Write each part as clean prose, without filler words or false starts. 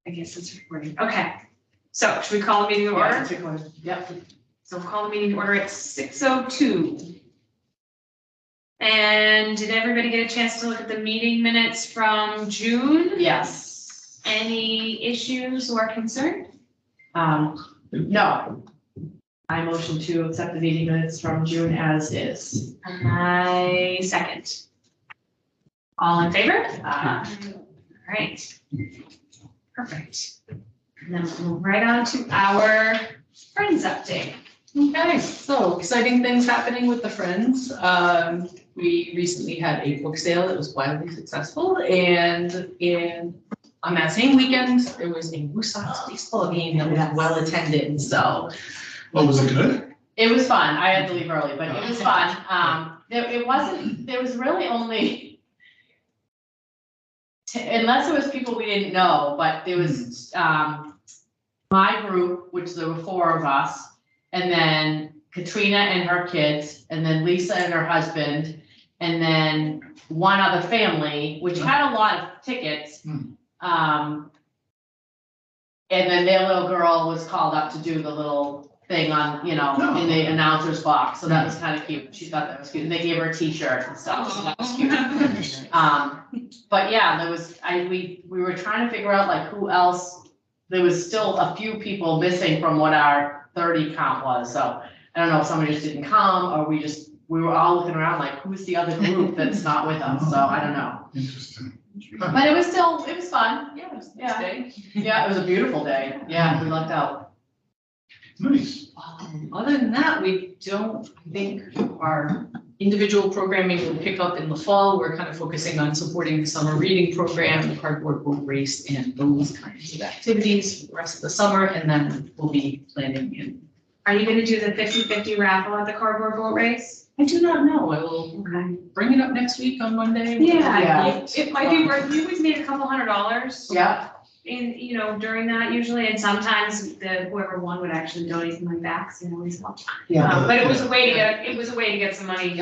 I guess it's recording. Okay. So should we call the meeting to order? Yep. So we'll call the meeting to order at 6:02. And did everybody get a chance to look at the meeting minutes from June? Yes. Any issues or concern? No. I motion to accept the meeting minutes from June as is. I second. All in favor? Uh, All right. Perfect. And then we'll move right on to our Friends update. Okay, so exciting things happening with the Friends. We recently had a book sale that was wildly successful, and on that same weekend, there was a Blue Sox baseball game that was well attended, so. Oh, was it good? It was fun. I had to leave early, but it was fun. There was really only, unless it was people we didn't know, but there was, my group, which there were 4 of us, and then Katrina and her kids, and then Lisa and her husband, and then one other family, which had a lot of tickets. And then their little girl was called up to do the little thing on, in the announcer's box, so that was kind of cute. She thought that was cute, and they gave her a T-shirt and stuff, so that was cute. But yeah, we were trying to figure out like who else, there was still a few people missing from what our 30 count was, so I don't know if somebody just didn't come, or we were all looking around like, who's the other group that's not with us, so I don't know. Interesting. But it was fun. Yeah, it was a Yeah. nice day. Yeah, it was a beautiful day. Yeah, we lucked out. Nice. Other than that, we don't, I think our individual programming will pick up in the fall. We're kind of focusing on supporting the summer reading program, the cardboard boat race, and those kinds of activities for the rest of the summer, and then we'll be planning in. Are you gonna do the 50-50 raffle at the cardboard boat race? I do not know. I will bring it up next week on Monday. Yeah. It might be worth, we always made a couple $100. Yeah. During that usually, and sometimes whoever won would actually donate some money back, so it always helped. Yeah. But it was a way to get some money.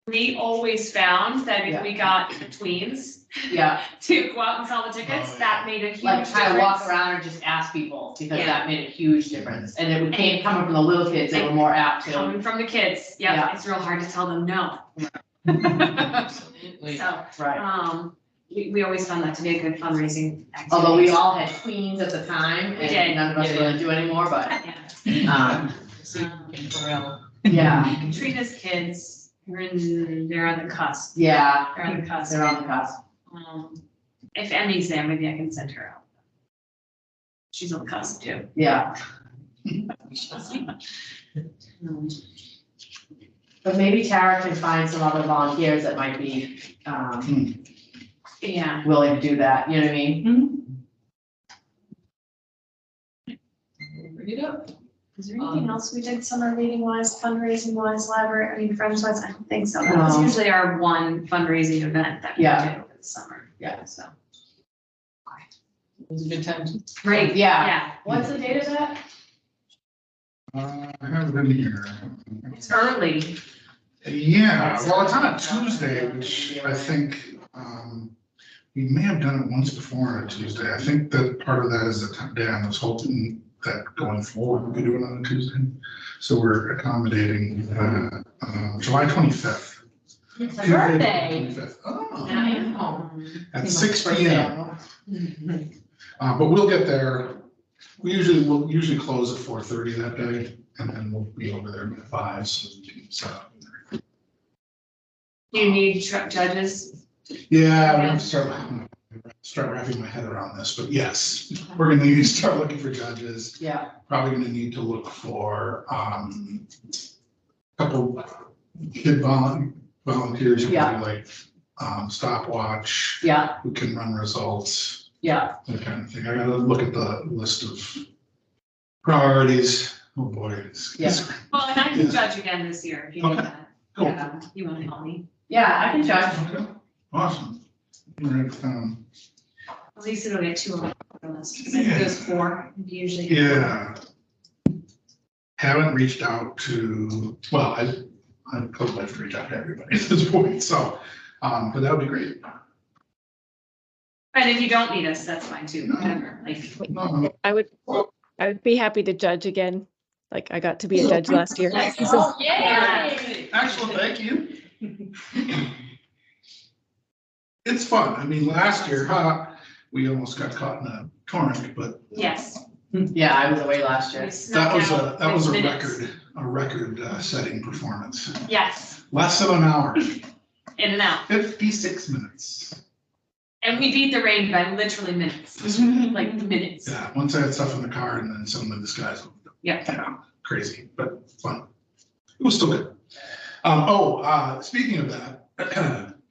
We always found that if we got the tweens Yeah. to go out and sell the tickets, that made a huge Like difference. kind of walk around and just ask people, because Yeah. that made a huge difference. And it came coming from the little kids, they were more apt to. Coming from the kids, Yeah. it's real hard to tell them no. Absolutely. So, Right. we always found that to be a good fundraising activity. Although we all had queens at the time, We did. and none of us really do anymore, but, Yeah. yeah, Katrina's kids, they're on the cusp. yeah, They're on the cusp. they're on the cusp. If Emmy's there, maybe I can send her out. She's on the cusp too. Yeah. But maybe Tara can find some other volunteers that might be, Yeah. willing to do that, you know what I mean? Bring it up. Is there anything else we did summer reading wise, fundraising wise, library, friends wise? I don't think so. That was usually our one fundraising event that we Yeah. did over the summer. Yeah. So. It was a good time. Great. Yeah. Yeah. What's the date of that? I have it in here. It's early. Yeah, well, it's on a Tuesday, which I think, we may have done it once before on a Tuesday. I think that part of that is the day I was hoping that going forward, we could do it on a Tuesday. So we're accommodating, July 25th. It's my birthday. 25th. Oh, I know. at 6 p.m. But we'll get there. We'll usually close at 4:30 that day, and then we'll be over there at 5, so we can set up. Do you need judges? Yeah, I'm gonna start wrapping my head around this, but yes, we're gonna need to start looking for judges. Yeah, Probably gonna need to look for, couple kid volunteers who Yeah. can do like, stopwatch, yeah, who can run results, yeah, that kind of thing. I gotta look at the list of priorities. Oh, boy, it's. Well, and I can judge again this year if you need Okay. that. Cool. Yeah, you want to help me? yeah, I can judge. Okay, awesome. Right, At least it'll get 2 on the list. Because I think there's 4 usually. yeah. Haven't reached out to, well, I'd probably have to reach out to everybody at this point, so, but that would be great. And if you don't need us, that's fine too, whatever, like. No, I would be happy to judge again. Like I got to be a judge last year. Oh, yay! actually, thank you. It's fun. I mean, last year, we almost got caught in a torrent, but Yes. Yeah, I was away last year. We snuck out that was a minutes. record setting performance. Yes, Less than an hour, in and out. 56 minutes. And we beat the rain by literally minutes, like minutes. Yeah, once I had stuff in the car and then suddenly the skies opened up. Yeah. Yeah, crazy, but fun. It was still good. Speaking of that.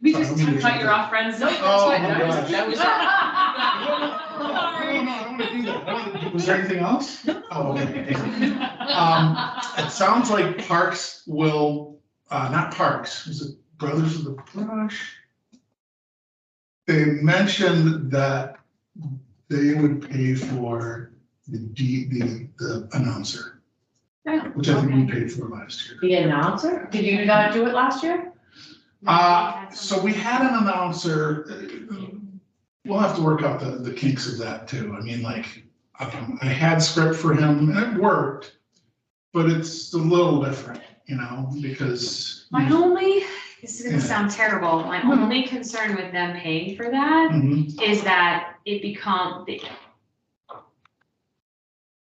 We Sorry, just let me talked about read your that. off-friends. No, that's Oh, fine. my gosh. That was, No, I don't want to do that. Was there anything else? Oh, okay. It sounds like Parks will, not Parks, is it Brothers of the Brush? They mentioned that they would pay for the announcer, Oh, which I think we okay. paid for last year. The announcer? Did you not do it last year? So we had an announcer, we'll have to work out the kinks of that too. I mean, like, I had script for him and it worked, but it's a little different, because. This is gonna sound terrible, my only concern with them paying for that Mhm. is that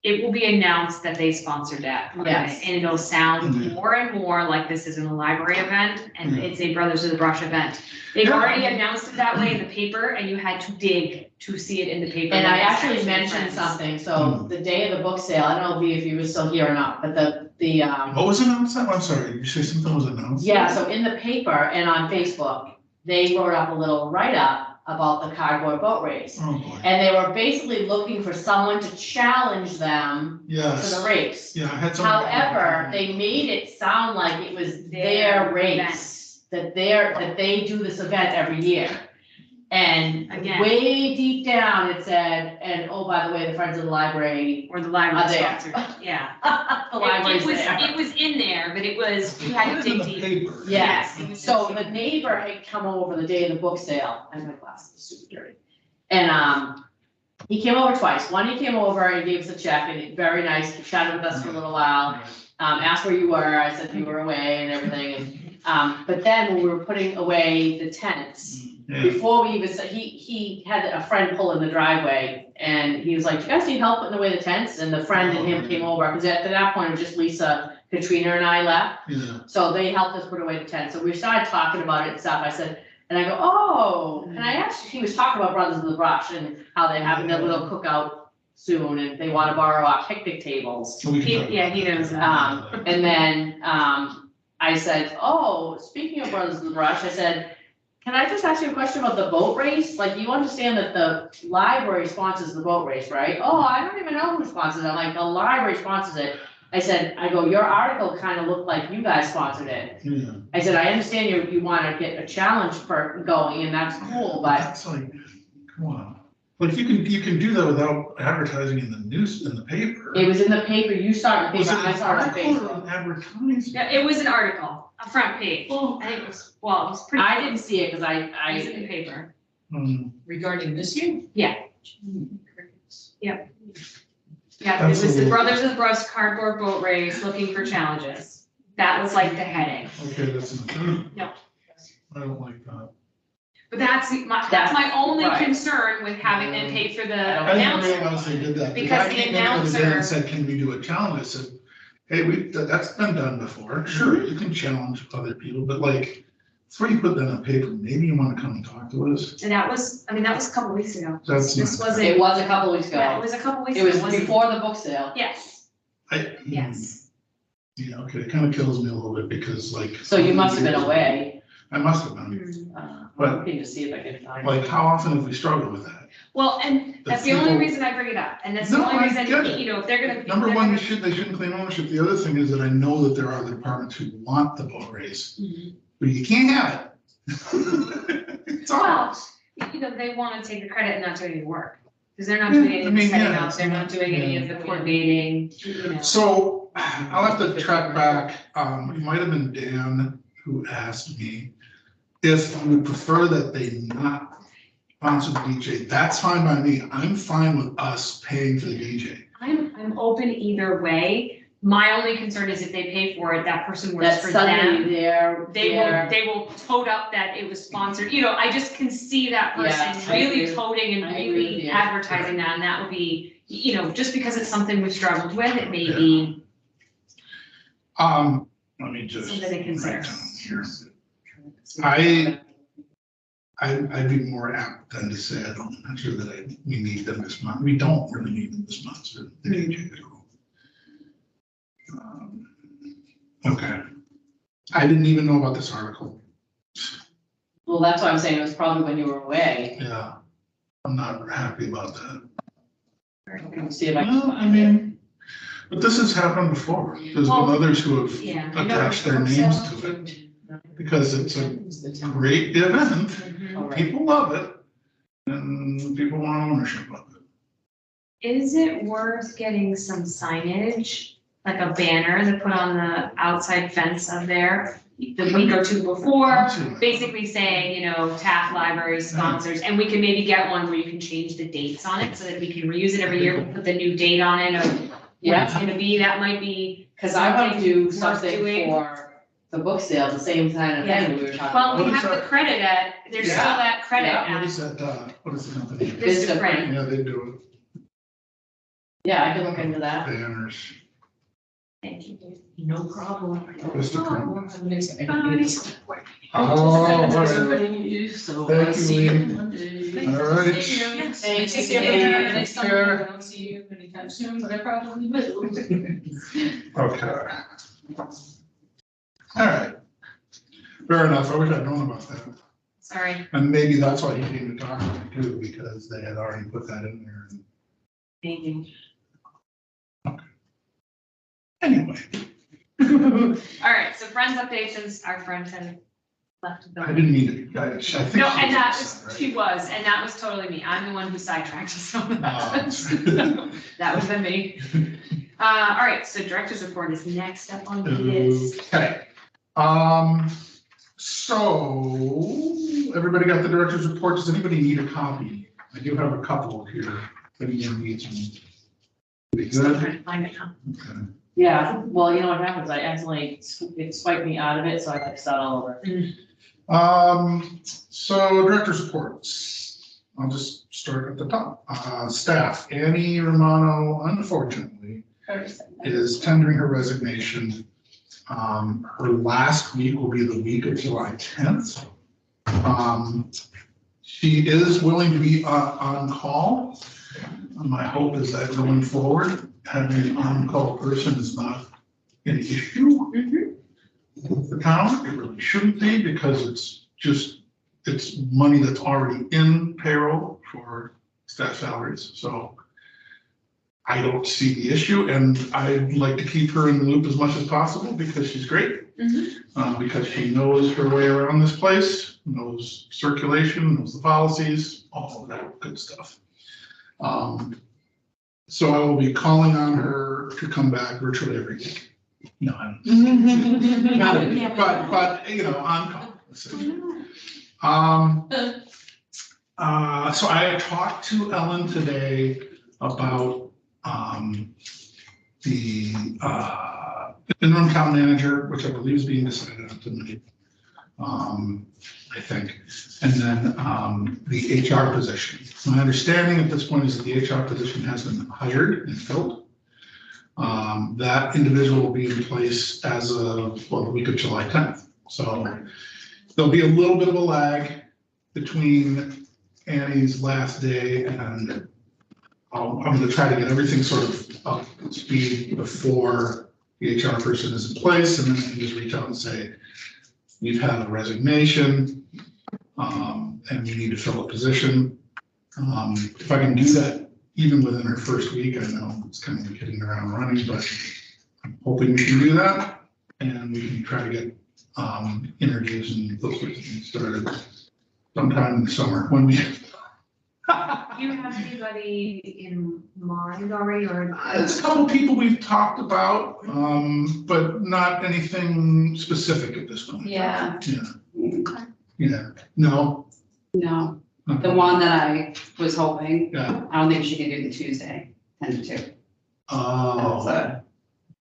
it will be announced that they sponsored that. Yes. And it'll sound Mhm. more and more like this isn't a library event and Yeah. it's a Brothers of the Brush event. They've Yeah. already announced it that way in the paper and you had to dig to see it in the paper. And I that it's actually mentioned friends. something, so the day of the book sale, I don't know if you were still here or not, but What was announced? I'm sorry, did you say something was announced? yeah, so in the paper and on Facebook, they wrote up a little write-up about the cardboard boat race. Oh, boy. And they were basically looking for someone to challenge them for Yes. the race. Yeah, I had some. However, they made it sound like it was their race, that they do this event every year. And Again. way deep down, it said, and oh, by the way, the Friends of the Library, Or the library Are there. sponsored, yeah. the library's there. It was in there, but it was, you had to Put it in dig the deep. paper. Yes, it was so just- the neighbor had come over the day of the book sale, and my glasses are super dirty. And, he came over twice, one, he came over and gave us a check, and he, very nice, he chatted with us for a little while. Asked where you were, I said you were away and everything, and, but then when we were putting away the tents, Yeah. before we even, he had a friend pull in the driveway, and he was like, do you guys need help putting away the tents? And the friend and him came over, because at that point, it was just Lisa, Katrina and I left. Yeah. So they helped us put away the tent. So we started talking about it and stuff. I said, and I go, oh, and I asked, he was talking about Brothers of the Brush and how they're having their little cookout soon and they want to borrow our picnic tables. So we can talk Yeah, about he that. knows that. And then, I said, oh, speaking of Brothers of the Brush, I said, can I just ask you a question about the boat race? Like, you understand that the library sponsors the boat race, right? Oh, I don't even know who sponsors it. I'm like, the library sponsors it. I said, your article kind of looked like you guys sponsored it. Yeah. I said, I understand you want to get a challenge for going and that's cool, but That's like, come on. But you can do that without advertising in the news, in the paper. it was in the paper. You saw it in the Was paper, it I an saw it on article or Facebook. an advertisement? Yeah, it was an article, a front page. Oh. I think it was, well, it was pretty. I didn't see it because It was in the I, paper. regarding this year? Yeah. Yeah, it was the Absolutely. Brothers of the Brush cardboard boat race looking for challenges. That was like the heading. Okay, that's not. No. I don't like that. But that's my only Right. concern with having them pay for the I I didn't announcer. realize they did that. Because I the came in the other day and announcer- said, can we do a challenge? I said, hey, that's been done before. Sure, you can challenge other people, but like, before you put that on paper, maybe you want to come and talk to us. And that was a couple weeks ago. That's This not- wasn't, it was a couple weeks yeah, it ago. was a couple weeks It ago. was wasn't- before the book sale. Yes, yes. Yeah, okay, it kind of kills me a little bit because like. So you must have been away. I must have been. Mm. I'm looking to see if I can find it. Like, how often have we struggled with that? Well, and that's the only reason I bring it up, and that's the No, only I reason, get it. if they're gonna. Number they're one, gonna- they shouldn't claim ownership. The other thing is that I know that there are other departments who want the boat race, Mhm. but you can't have it. It's Well, ours. they wanna take the credit and not do any work, because they're not doing any I of the mean, setting yeah, up, they're not doing any of the coordinating, So I'll have to track back. It might have been Dan who asked me if I would prefer that they not sponsor the DJ, that's fine by me. I'm fine with us paying for the DJ. I'm open either way. My only concern is if they pay for it, that person works That's for suddenly them. They will tote up that it was sponsored, you know, I just can see that Yeah, person I really agree. toting and I agree with really you. advertising that, and that would be, you know, just because it's something we've struggled with, it may be Let me just. something to consider. write down here. I'd be more apt than to say, I'm not sure that we need them this month. We don't really need them this month, so the DJ at all. Okay. I didn't even know about this article. Well, that's why I'm saying it was probably when you were away. Yeah, I'm not happy about that. Let me see if I Well, can I find it. mean, but this has happened before. There's been Well, others who have yeah, I know. attached their names to it because it's a great event. Mhm. All right. People love it and people want ownership of it. Is it worth getting some signage, like a banner to put on the outside fence of there the week or two before? Basically saying, you know, Taft Library sponsors, and we can maybe get one where you can change the dates on it so that we can reuse it every year, we put the new date on it of what it's gonna be, that might be. Cause I want to do worth something doing. for the book sale, the same kind of thing that we were talking Well, about. we What is have the that? credit at, there's still Yeah. that credit Yeah. What at is that, what is the company? Vista Print. Yeah, they do Yeah, I can look into it. that. Banners. Thank you. No problem. Vista Print. Bye. Oh, Everybody, so Thank I'll you, see you Lee. on Monday. All right. Thank you. Yes. Thanks. Take Take care. care. Next Take time, care. I don't see you anytime soon, but I probably will. Okay. All right. Fair enough. I wish I'd known about that. Sorry. And maybe that's why you came to talk to me too, because they had already put that in there. Maybe. Anyway, All right, so friends updates, since our friend had left the I building. didn't mean to, I think. No, she and that upset, was, she was, and that was totally me. I'm the one who sidetracked some of right? that. That was been me. All right, so director's report is next up on the list. Okay. So everybody got the director's report. Does anybody need a copy? I do have a couple here. If anyone needs one. We I'm good? trying to find it now. Okay. Yeah, well, you know what happens, I accidentally, it swiped me out of it, so I have to start all over. So director's reports. I'll just start at the top. Staff, Annie Romano, unfortunately, is tendering her resignation. Her last week will be the week of July 10th. She is willing to be on call. My hope is that going forward, having an on-call person is not an issue with the town. It really shouldn't be, because it's money that's already in payroll for staff salaries. So I don't see the issue, and I'd like to keep her in the loop as much as possible because she's great. Because she knows her way around this place, knows circulation, knows the policies, all of that good stuff. So I will be calling on her to come back virtually every week. No, not every week, but you know, on call. So I talked to Ellen today about the interim town manager, which I believe is being decided on tonight. I think, and then the HR position. My understanding at this point is that the HR position has been hired and filled. That individual will be in place as of, well, the week of July 10th. So there'll be a little bit of a lag between Annie's last day and I'm going to try to get everything sort of up to speed before the HR person is in place, and then I can just reach out and say, we've had a resignation, and we need to fill a position. If I can do that even within her first week, I know it's kind of hitting the ground running, but I'm hoping we can do that, and we can try to get interviews and those sorts of things started sometime in the summer when we. Do you have anybody in mind already, or? It's a couple people we've talked about, but not anything specific at this point. Yeah. Yeah. Yeah, no, No. The one that I was hoping, Yeah. I don't think she can do the Tuesday, 10 to 2. Oh,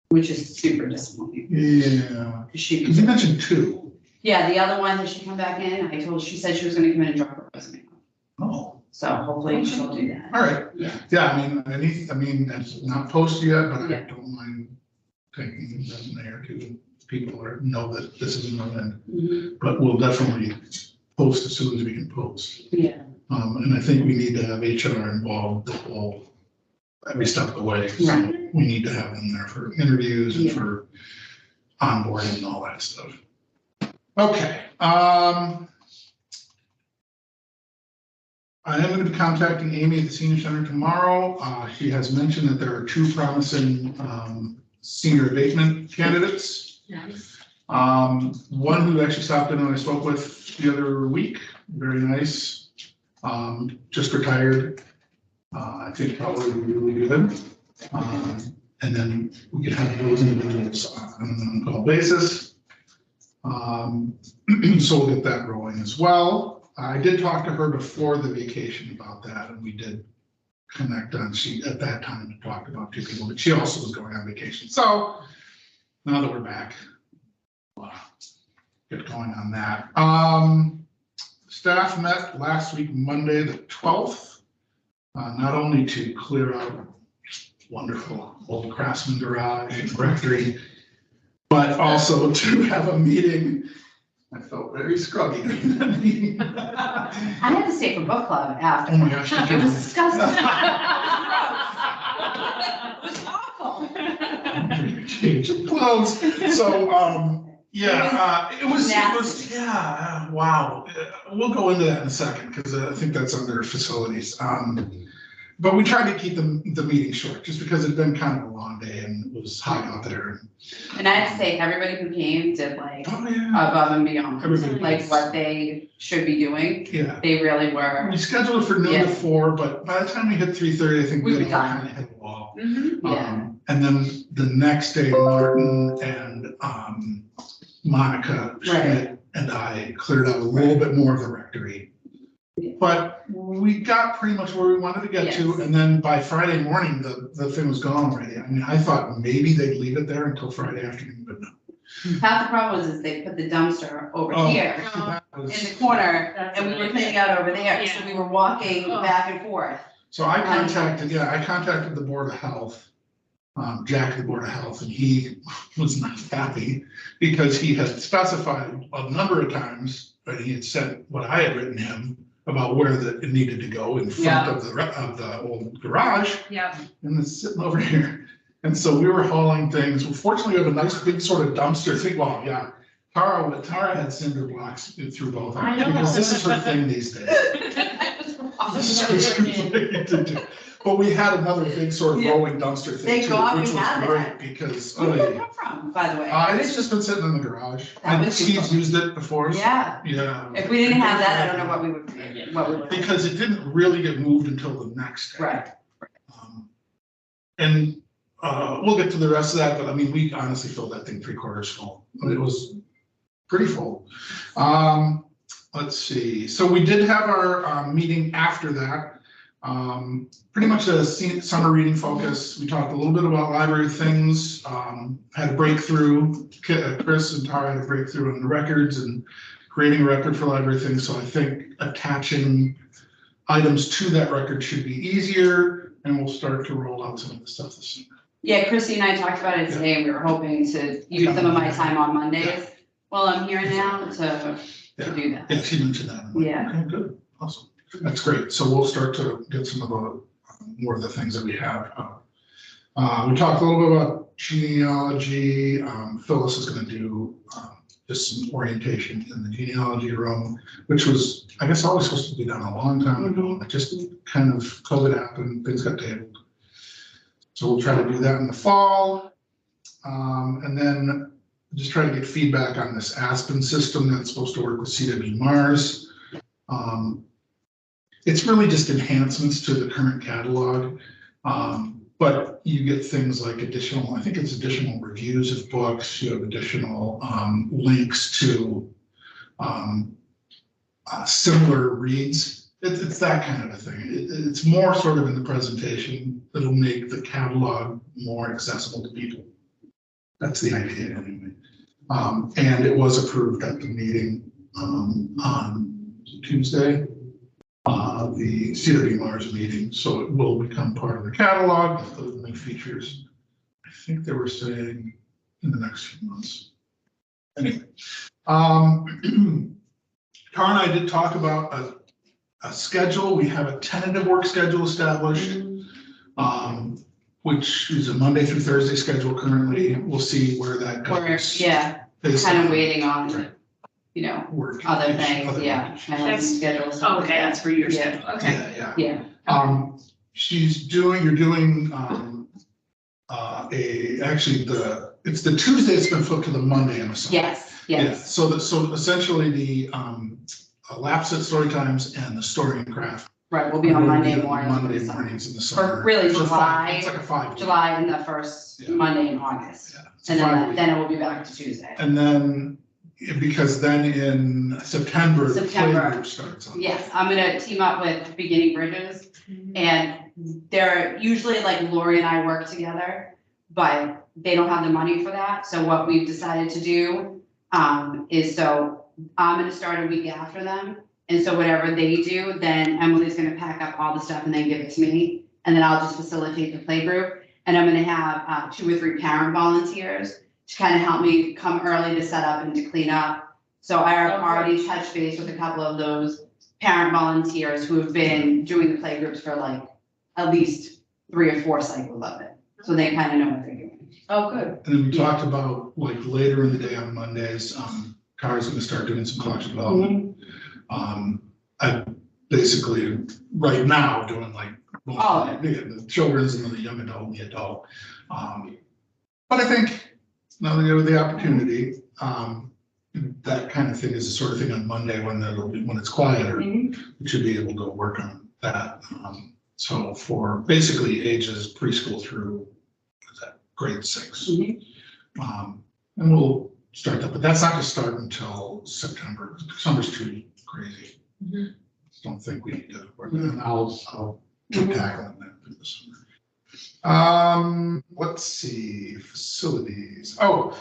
Which is super disappointing. yeah. 'Cause she, Because you mentioned 2. yeah, the other one, did she come back in? She said she was gonna come in and drop her resume off. Oh, So hopefully she'll do that. all right. Yeah. Yeah, I mean, it's not posted yet, but I Yeah. don't mind taking a resume or 2. People know that this is an event, Mhm. but we'll definitely post as soon as we can post. Yeah. And I think we need to have HR involved the whole, every step of the way. So Right. we need to have them there for interviews and Yeah. for onboarding and all that stuff. Okay. I am going to be contacting Amy at the senior center tomorrow. She has mentioned that there are 2 promising senior abatement candidates. Nice. One who actually stopped in and I spoke with the other week, very nice, just retired. I think probably really good. And then we could have those individuals on an on-call basis. So we'll get that rolling as well. I did talk to her before the vacation about that, and we did connect on, she, at that time, talked about 2 people, but she also was going on vacation. So now that we're back, get going on that. Staff met last week, Monday, the 12th, not only to clear out wonderful old Craftsman garage and rectory, but also to have a meeting. I felt very scrubby during that meeting. I had to stay for book club after. Oh my gosh. It was disgusting. It was awful. Change of clothes. So, yeah, it was, yeah, wow. We'll go into that in a second because I think that's under facilities. But we tried to keep the meeting short just because it'd been kind of a long day and it was hot out there. And I have to say, everybody who came did like Oh, yeah. above and beyond, Everybody. like what they should be doing. Yeah. They really were. We scheduled it for noon Yeah. to 4, but by the time we hit 3:30, I think We we were had all done. kind of hit the wall. Yeah. And then the next day, Martin and Monica Schmidt and I cleared out a little bit more of the rectory. Yeah. But we got pretty much where we wanted to get to, Yes. and then by Friday morning, the thing was gone already. I mean, I thought maybe they'd leave it there until Friday afternoon, but no. Half the problem is they put the dumpster over Oh, here that in was- the corner, That's and we a were nightmare. cleaning out over there, so we were walking Oh. back and forth. So I contacted the Board of Health, Jack, the Board of Health, and he was not happy because he had specified a number of times, but he had said what I had written him about where it needed to go in front of the old garage, Yep. and it's sitting over here. And so we were hauling things. Well, fortunately, we have a nice big sort of dumpster thing. Well, yeah, Tara had cinder blocks through both of I them know. because this is her thing these days. This is her thing to do. But we had another big sort of Yeah. rolling dumpster thing Thank too, God we which was had great that. because, Where did it come from, by the way? it's just been sitting in the garage. That And was Steve's super. used it before. So, Yeah, yeah. if we didn't have that, I don't know what we would. Because it didn't really get moved until the next day. Right. And we'll get to the rest of that, but I mean, we honestly filled that thing 3/4 full. I mean, it was pretty full. Let's see. So we did have our meeting after that. Pretty much a summer reading focus. We talked a little bit about library things, had a breakthrough. Chris and Tara had a breakthrough on the records and creating a record for library things. So I think attaching items to that record should be easier, and we'll start to roll out some of the stuff this summer. Yeah, Chrissy and I talked about it today, and we were hoping to use some of my time on Mondays. Well, I'm here now to do that. Yeah, she mentioned that. I'm like, Yeah. Okay, good, awesome. That's great. So we'll start to get some of the, more of the things that we have. We talked a little bit about genealogy. Phyllis is gonna do just some orientation in the genealogy room, which was, I guess, always supposed to be done a long time ago. It just kind of COVID happened, things got tabled. So we'll try to do that in the fall. And then just try to get feedback on this Aspen system that's supposed to work with CW Mars. It's really just enhancements to the current catalog. But you get things like additional, I think it's additional reviews of books, you have additional links to similar reads It's that kind of a thing. It's more sort of in the presentation that'll make the catalog more accessible to people. That's the idea anyway. And it was approved at the meeting on Tuesday, the CW Mars meeting, so it will become part of the catalog with those new features. I think they were saying in the next few months. Anyway, Tara and I did talk about a schedule. We have a tentative work schedule established, which is a Monday through Thursday schedule currently. We'll see where that goes. Yeah, based kind of on waiting on, Right. you know, work. other each things, other yeah. week. My husband's schedule. and stuff Oh, like okay, that. that's for your Yeah. schedule, okay. Yeah, Yeah, you're doing, actually it's the Tuesday that's been flipped to the Monday, I'm assuming. yes, Yeah, yes. so essentially the, lapse at story times and the story and craft. Right, we'll be on Monday Monday mornings. mornings in the summer. Or really For July. It's like a 5. July and the first Yeah. Monday in August. Yeah, it's And 5 then, weeks. then it will be back to Tuesday. And then, because then in September, the September. playgroup starts on. Yes, I'm gonna team up with Beginning Bridges, and they're usually like Lori and I work together, but they don't have the money for that. So what we've decided to do is, so I'm gonna start a week after them. And so whatever they do, then Emily's gonna pack up all the stuff and then give it to me. And then I'll just facilitate the playgroup. And I'm gonna have 2 or 3 parent volunteers to kind of help me come early to set up and to clean up. So I have already touched base with a couple of those parent volunteers who have been doing the playgroups for like at least 3 or 4 cycles of it. So they kind of know what they're doing. Oh, good. And then we talked about, like, later in the day on Mondays, Kara's gonna start doing some collection development. I basically, right now, doing like, Oh. the children's and then the young adult and the adult. But I think now that you have the opportunity, that kind of thing is the sort of thing on Monday when it's quieter, we should be able to work on that. So for basically ages preschool through, what's that, grade 6. And we'll start that, but that's not gonna start until September. Summer's too crazy. Don't think we need to work on that. I'll keep tackling that through the summer. Let's see, facilities. Oh,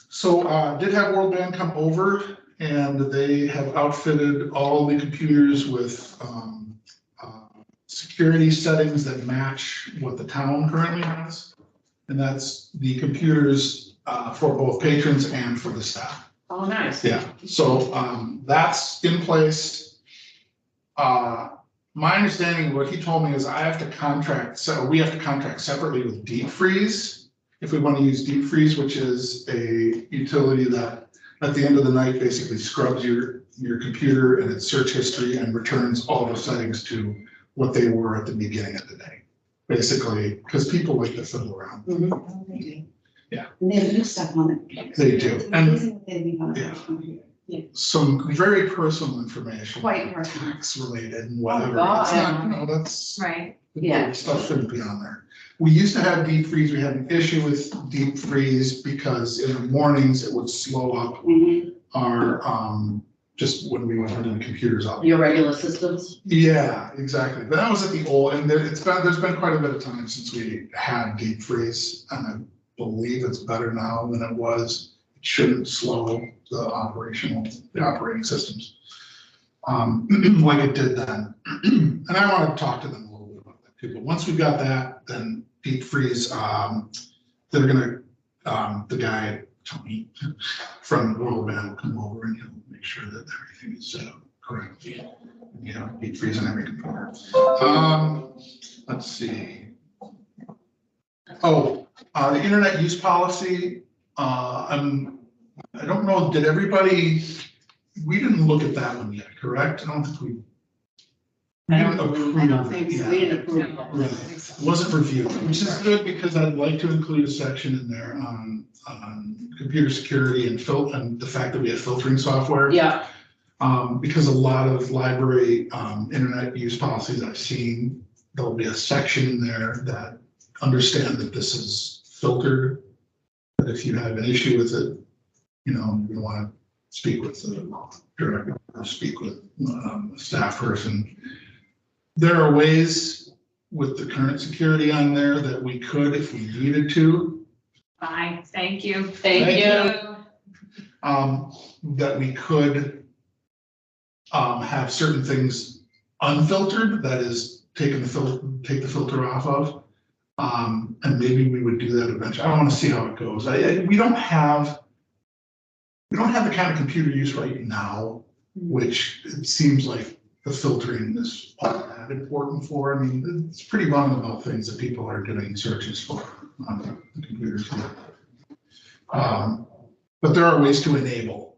so did have World Band come over and they have outfitted all the computers with security settings that match what the town currently has. And that's the computers for both patrons and for the staff. Oh, nice. Yeah, so that's in place. My understanding of what he told me is I have to contract, so we have to contract separately with Deep Freeze. If we want to use Deep Freeze, which is a utility that at the end of the night basically scrubs your computer and its search history and returns all the settings to what they were at the beginning of the day. Basically, because people like to fiddle around. Yeah. And they have new stuff on it. They do. It's And amazing what they leave on yeah. the computer. some very personal information. Quite personal. Tax related and whatever. God. It's not, you know, that's. Right. Yeah. Stuff shouldn't be on there. We used to have deep freeze. We had an issue with deep freeze because in the mornings it would slow up our, just when we were turning the computers off. Your regular systems? Yeah, exactly. But that was at the old, and there's been quite a bit of time since we had deep freeze, and I believe it's better now than it was. It shouldn't slow the operating systems, like it did then. And I want to talk to them a little bit about that too. But once we've got that, then deep freeze, they're gonna, the guy, Tony, from the World Band will come over and he'll make sure that everything is set up correctly. You know, deep freeze on every computer. Let's see. Oh, the internet use policy. I don't know, did everybody, we didn't look at that one yet, correct? I don't think we. I don't think so. We didn't approve it. Right. It wasn't reviewed, which is good because I'd like to include a section in there on computer security and the fact that we have filtering software. Yeah, Because a lot of library internet use policies I've seen, there'll be a section in there that understand that this is filtered. But if you have an issue with it, you know, you want to speak with the director or speak with a staff person. There are ways with the current security on there that we could, if we needed to, Fine, thank you. Thank you. that we could have certain things unfiltered, that is, take the filter off of. And maybe we would do that eventually. I want to see how it goes. We don't have the kind of computer use right now, which it seems like the filtering is all that important for. I mean, it's pretty run-of-the-mill things that people are doing searches for on the computers. But there are ways to enable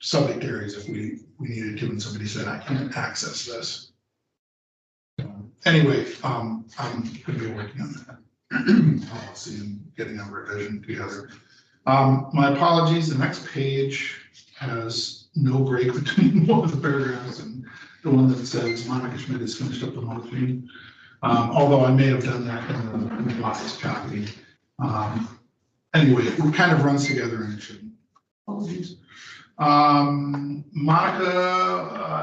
subject areas if we needed to, and somebody said, I can't access this. Anyway, I'm gonna be working on that. I'll see I'm getting a revision together. My apologies, the next page has no break between one of the paragraphs and the one that says Monica Schmidt has finished up the motion. Although I may have done that in the revised copy. Anyway, it kind of runs together and it shouldn't. Apologies. Monica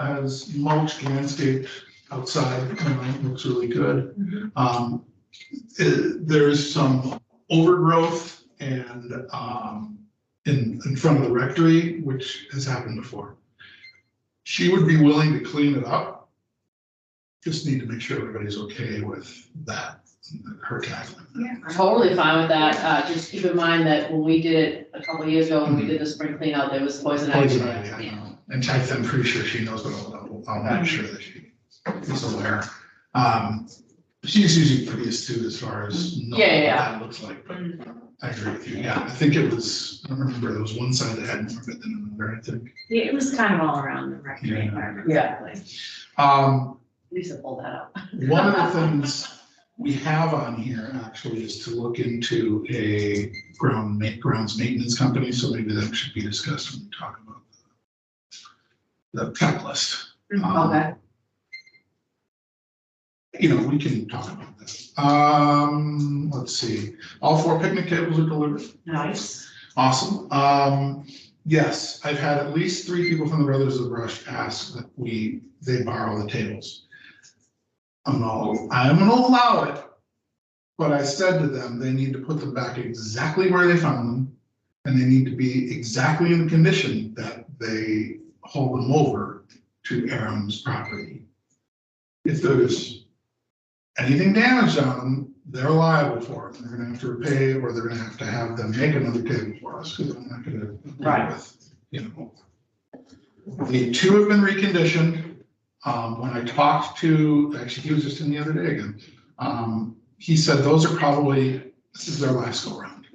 has mulched landscape outside, looks really good. There's some overgrowth and in front of the rectory, which has happened before. She would be willing to clean it up. Just need to make sure everybody's okay with that, her tackling. Yeah. Totally fine with that. Just keep in mind that when we did it a couple of years ago, when we did the spring clean out, there was poison ivy. Poison ivy, I know. And I'm pretty sure she knows what I'll make sure that she is aware. She's usually pretty astute as far as knowing what that looks like, but I agree with you. Yeah, I think it was, I remember there was one side that had more of it than another, I think. Yeah, it was kind of all around the rectory environment. Yeah. Exactly. Lisa pulled that up. One of the things we have on here actually is to look into a grounds maintenance company, so maybe that should be discussed when we talk about the checklist. Okay. You know, we can talk about that. Let's see, all 4 picnic tables are delivered. Nice. Awesome. Yes, I've had at least 3 people from the Brothers of the Brush ask that they borrow the tables. I'm gonna allow it, but I said to them, they need to put them back exactly where they found them, and they need to be exactly in the condition that they hauled them over to Aram's property. If there's anything damaged on them, they're liable for it. They're gonna have to repay, or they're gonna have them make another table for us, because I'm not gonna agree with, you know. The 2 have been reconditioned. When I talked to, actually, he was just in the other day again. He said those are probably, this is their last go round.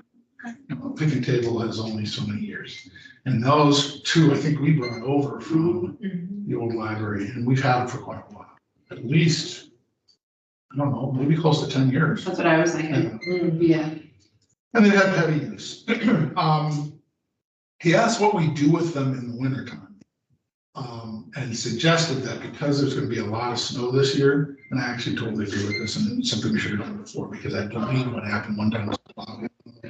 You know, a picnic table has only so many years. And those 2, I think we brought over from the old library, and we've had them for quite a while. At least, I don't know, maybe close to 10 years. That's what I was thinking. Yeah. And they have heavy use. He asked what we do with them in the wintertime. And suggested that because there's gonna be a lot of snow this year, and I actually totally agree with this, and it's something we should have done before, because I believe what happened one time. Do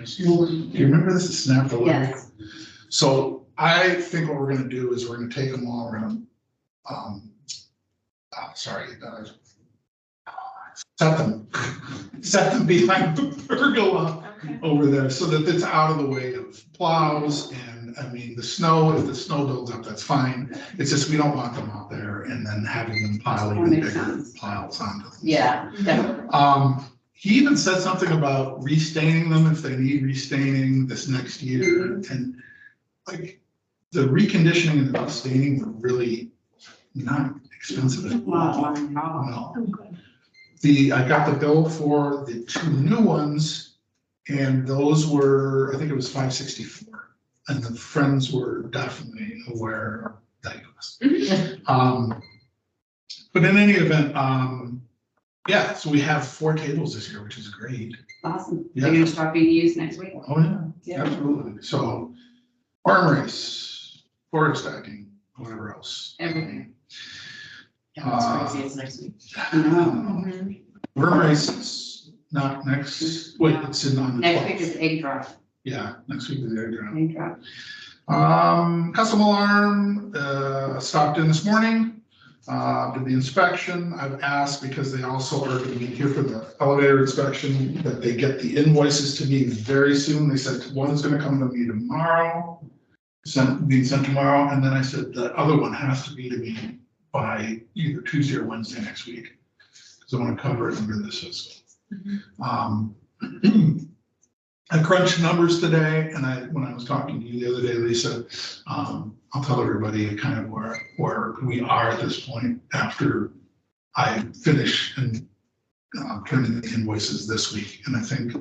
you remember this? It snapped the leg. Yes. So I think what we're gonna do is we're gonna take them all, we're gonna, set them behind the pergola over there, so that it's out of the way of plows, and I mean, the snow, if the snow builds up, that's fine. It's just, we don't want them out there and then having them pile even makes bigger sense. piles onto them. Yeah, definitely. He even said something about restaining them if they need restaining this next year, and like, the reconditioning and the restaining were really not expensive at all. No. I got the bill for the 2 new ones, and those were, I think it was $564. And the friends were definitely aware of that cost. But in any event, yeah, so we have 4 tables this year, which is great. Awesome. Yeah. They're gonna start being used next week. Oh, yeah, absolutely. So, farm race, forage stacking, whatever else. Everything. Yeah, that's crazy. It's next week. Worm race is not next, wait, it's on the 12th. Next week is egg drop. Yeah, next week is the egg drop. Egg drop. Custom alarm, stopped in this morning. Did the inspection. I've asked, because they also are going to be here for the elevator inspection, that they get the invoices to me very soon. They said one is going to come to me tomorrow, being sent tomorrow, and then I said the other one has to be to me by either Tuesday or Wednesday next week, because I want to cover it under this fiscal. I crunched numbers today, and when I was talking to you the other day, Lisa, I'll tell everybody kind of where we are at this point after I finish and turn in the invoices this week. And I think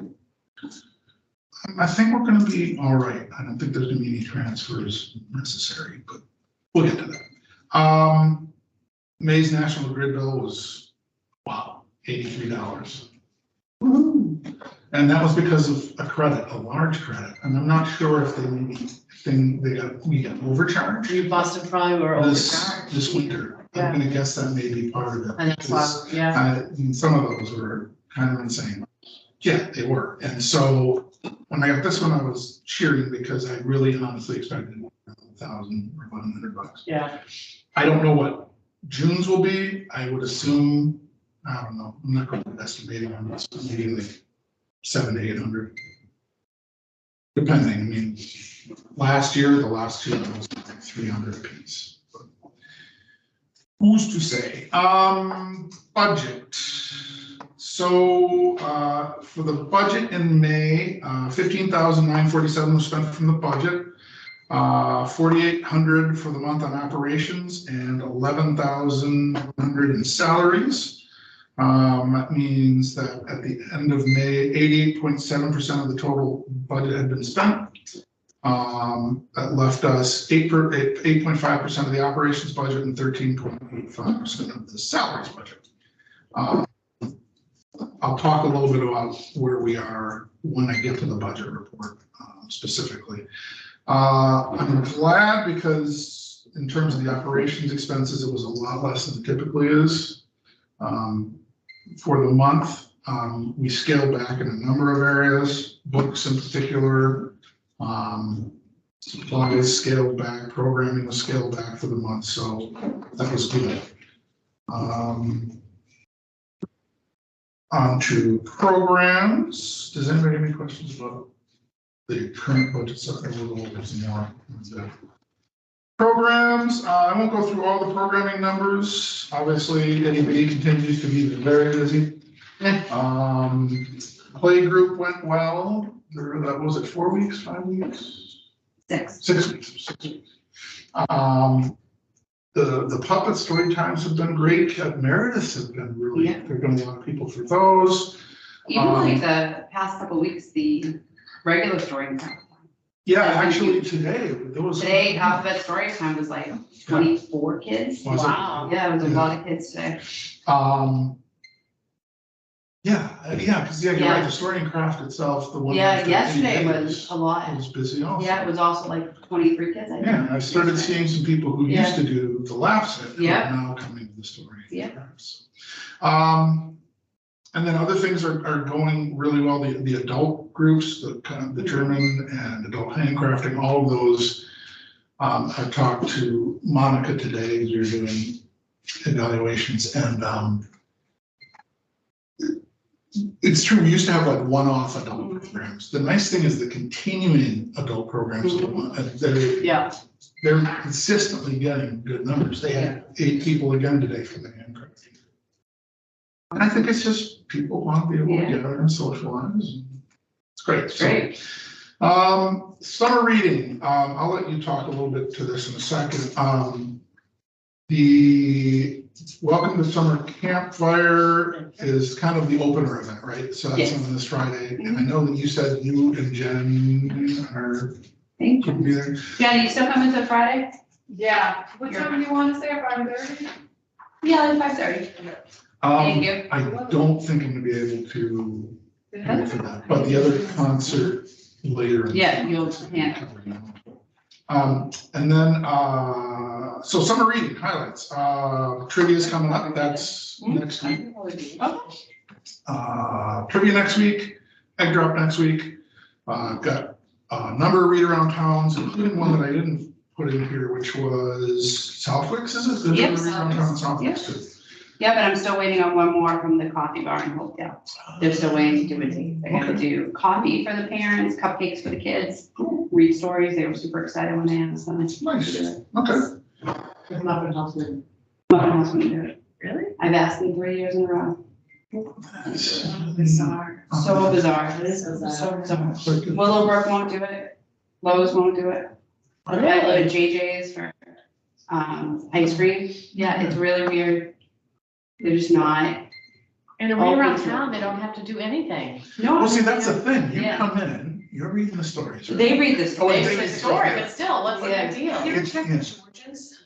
we're going to be all right. I don't think there's going to be any transfers necessary, but we'll get to that. May's National Grid bill was, wow, $83. And that was because of a credit, a large credit, and I'm not sure if we got overcharged You Boston probably were overcharged. this winter. Yeah. I'm gonna guess that may be part of it. And that's why, yeah. And some of those were kind of insane. Yeah, they were. And so when I got this one, I was cheering because I really honestly expected $1,000 or $1,100. Yeah. I don't know what June's will be. I would assume, I don't know, I'm not going to estimating on this, maybe like 700 to 800. Depending, I mean, last year, the last two was like 300 apiece. But who's to say? Budget. So for the budget in May, $15,947 was spent from the budget. $4,800 for the month on operations and $11,100 in salaries. That means that at the end of May, 88.7% of the total budget had been spent. That left us 8.5% of the operations budget and 13.85% of the salaries budget. I'll talk a little bit about where we are when I get to the budget report specifically. I'm glad because in terms of the operations expenses, it was a lot less than it typically is. For the month, we scaled back in a number of areas, books in particular, supplies scaled back, programming was scaled back for the month, so that was good. On to programs. Does anybody have any questions about the current budget stuff? I will go over some more. Programs, I won't go through all the programming numbers. Obviously, anybody continues to be very busy. Play group went well. That was it 4 weeks, 5 weeks? 6 weeks. The puppet story times have been great. At Meredith have been really, there have been a lot of people for those. Even like the past couple weeks, the regular story time. Yeah, actually today, there was. Today, alphabet story time was like 24 kids. Was it? Wow. Yeah, it was a lot of kids today. Because you're right, the story and craft itself, the one. Yeah, yesterday was a lot. It was busy also. Yeah, it was also like 23 kids, I think. Yeah, I started seeing some people who used to do the laugh set who Yeah. are now coming to the story. Yeah. And then other things are going really well. The adult groups, the kind of the German and adult handcrafting, all of those. I talked to Monica today as we were doing evaluations, and it's true. We used to have like one-off adult programs. The nice thing is the continuing adult programs. They're consistently getting good numbers. They had 8 people again today for the handcrafting. And I think it's just people want to be able to gather and socialize. It's great. Great. Summer reading. I'll let you talk a little bit to this in a second. The Welcome to Summer Campfire is kind of the opener event, right? So that's on this Friday. And I know that you said you and Jen are Thank going to be there. Jen, you still coming to Friday? Yeah, what time do you want to say, 5:30? Yeah, like 5:30. Thank you. I don't think I'm going to be able to go for that, but the other concert later. Yeah, you'll, And then, so summer reading highlights. Trivia is coming up. That's next week. Trivia next week. Egg drop next week. Got a number of read around towns, including one that I didn't put in here, which was Southwick's, is it? There's Yep, a restaurant on Southwick's too. Yeah, but I'm still waiting on one more from the coffee bar in Hopedale. They're still waiting to do it. They're gonna do coffee for the parents, cupcakes for the kids, read stories. They were super excited when they asked them. Nice, okay. Muffin House. Muffin House wouldn't do it. Really? I've asked them 3 years in a row. Bizarre. So bizarre. It is bizarre. So bizarre. Willowbrook won't do it. Lowe's won't do it. I go to JJ's for, ice cream. Yeah, it's really weird. They're just not. And around town, they don't have to do anything. No. Well, see, that's the thing, you Yeah. come in, you're reading the stories, right? They read this. Oh, They it's read the just- story, but still, what's the big deal? You ever It's- check yeah. the Georges?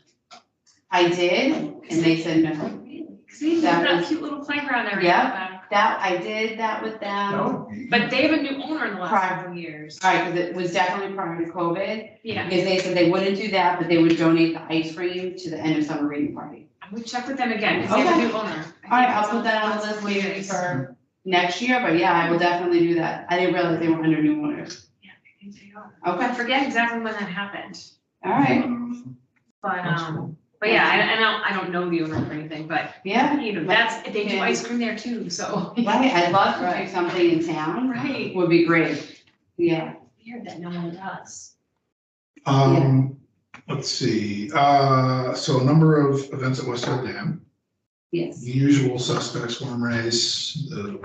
I did, and they said no. Because they have That that was- cute little playground there. Yeah. That, I did that with them. All No. But they have a new owner in the last Right. couple of years. right, because it was definitely prior to COVID, Yeah, because they said they wouldn't do that, but they would donate the ice cream to the end of summer reading party. I would check with them again, because they have a new owner. All right, I'll put that on the list maybe for next year, but yeah, I will definitely do that. I didn't realize they were under new owners. Yeah, I think they are. I Okay, forget exactly when that happened, all right, but yeah, I don't know the owner or anything, but yeah. you know, they do ice cream there too, so. Right, I'd love to do something in town, Right. would be great, yeah. Weird that no one does. Let's see, so a number of events at West Hill Dam, Yes, the usual suspects, worm race, the.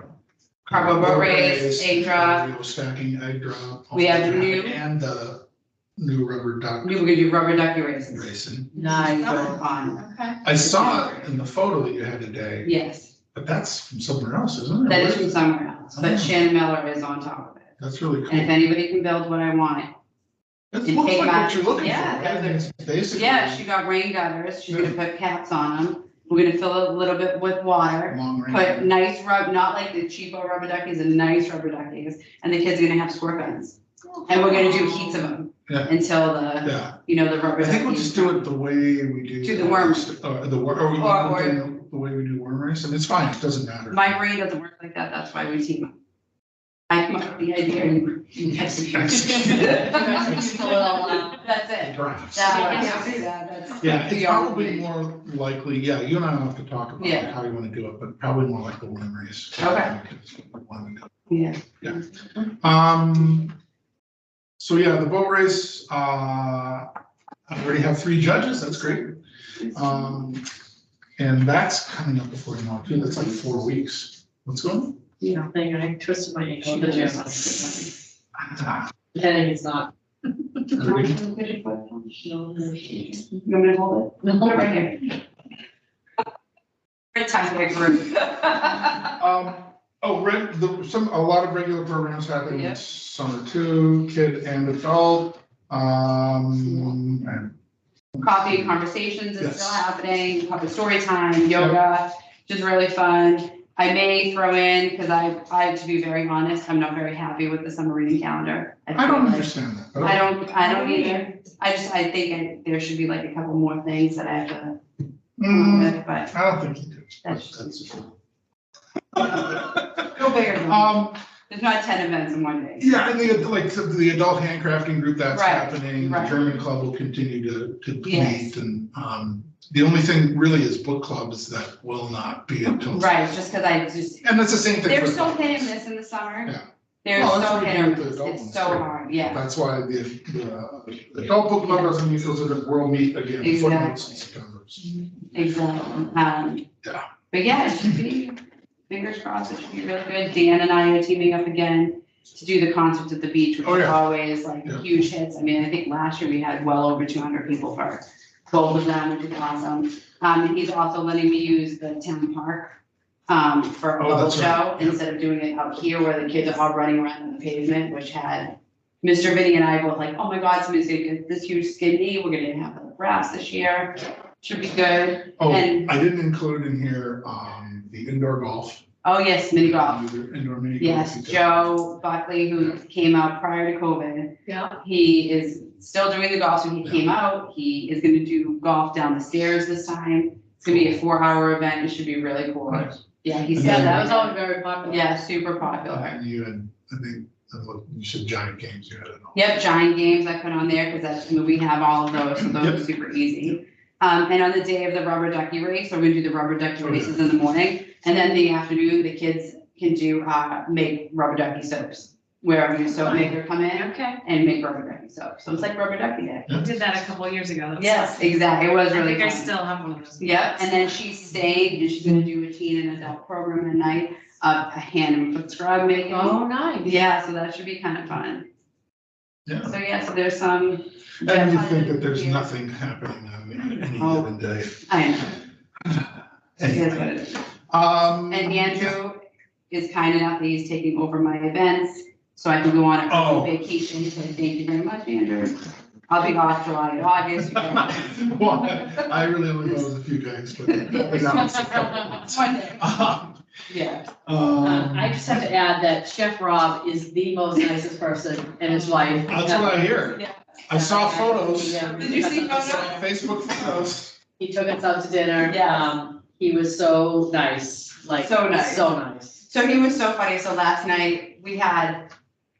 Cargo boat race, egg drop. radio Stacking, egg drop. We have the new- And the new rubber duck we're gonna do rubber ducky races. racing. Nice, so fun, Okay. I saw it in the photo that you had today, yes, but that's from somewhere else, isn't it? that is from somewhere else, but Shannon Miller is on top of it. That's really And if cool. anybody can build what I want, It and looks take like my- what you're looking for, yeah, right? I mean, it's basically. yeah, she got rain gutters, she's gonna put caps on them. We're gonna fill it a little bit with water, Long range. put nice not like the cheapo rubber duckies, and nice rubber duckies, and the kids are gonna have squirt guns. And we're gonna do heats of them Yeah. until the, Yeah, the rubber I think we'll duckies just do it the way we do. Do the worm. The worm, or we Or- do the way we do worm race, and it's fine, it doesn't matter. My brain doesn't work like that, that's why we team up. I come up with the idea and you execute. Just a little, That's it. Drafts. That's. Yeah, it's beyond probably me. more likely, yeah, you and I will have to talk about Yeah. how you wanna do it, but probably more like the worm race. Okay. Yeah. So yeah, the boat race, I already have 3 judges, that's great. And that's coming up before you know it too, that's like 4 weeks. What's going on? Nothing, I twisted my ankle at the gym. Pretending it's not. You want me to hold it? No, Put it right here. Great time for a group. A lot of regular programs happening Yeah. this summer too, kid and adult. And Coffee and conversations is Yes. still happening, public story time, yoga, just really fun. I may throw in, because to be very honest, I'm not very happy with the summer reading calendar. I feel don't like- understand that. but I don't either. I think there should be like a couple more things that I have to come Mm, up with, but I don't think you do. That's- go bigger than that. There's not 10 events in one day. Yeah, and the adult handcrafting group that's Right, happening, the right. German club will continue to Yes. meet, and, the only thing really is book clubs that will not be until. Right, just because And that's the same thing. they're for so adults. hit and miss in the summer. Yeah. They're Well, that's so what we hit do or with the miss. adult It's ones, so too. hard, yeah. That's why the adult book club doesn't mean that we'll meet again, footnotes in September. Exactly. Yeah. But yeah, it should be, fingers crossed, it should be really good. Dan and I are teaming up again to do the concerts at the beach, which Oh, is yeah. always like Yeah. huge hits. I mean, I think last year we had well over 200 people for both of them, which is awesome. And he's also letting me use the town park for a Oh, bubble that's right. show instead of doing it out here where the kids are all running around on the pavement, which had Mr. Vinny and I both like, oh my God, somebody's gonna get this huge skin knee. We're gonna have the grass this year. Should be good. Oh, And- I didn't include in here, the indoor golf. Oh, yes, mini golf. Indoor mini golf. Yes, Joe Buckley, who came out prior to COVID, Yeah. he is still doing the golf, so he came out, he is gonna do golf down the stairs this time. It's gonna be a 4-hour event, it should be really cool. Nice. Yeah, he And said then- That was that, always very popular. yeah, super popular. And you had, I think, And what, you said giant games you had it on. Yep, giant games I put on there, because that's, I mean, we have all of those, so those are super easy. And on the day of the rubber ducky race, so we're gonna do the rubber ducky races in the morning, and then in the afternoon, the kids can do, make rubber ducky soaps. Where a soap maker come in Okay, and make rubber ducky soap, so it's like rubber ducky day. we did that a couple years ago. That was Yes, fun. exactly, it was I really think I fun. still have one of those. Yep, and then she's staying, and she's gonna do a teen and adult program at night, a hand and foot scrub making. Oh, nice. Yeah, so that should be kind of fun. Yeah. So yeah, so there's some. And you think that there's nothing happening on any Oh. given day. I know, it is Anyway, what it is. And And Andrew is kind enough that he's taking over my events, so I can go on Oh. a vacation, so thank you very much, Andrew. I'll be off July and August. You guys- Well, I really only know a few guys, but. Yeah. I just have to add that Chef Rob is the most nicest person and his wife. That's what I hear. Yeah. I saw photos, Did you see I photos? saw Facebook photos. He took us out to dinner. Yes. He was so nice, like, So nice. so nice. So he was so funny. So last night we had,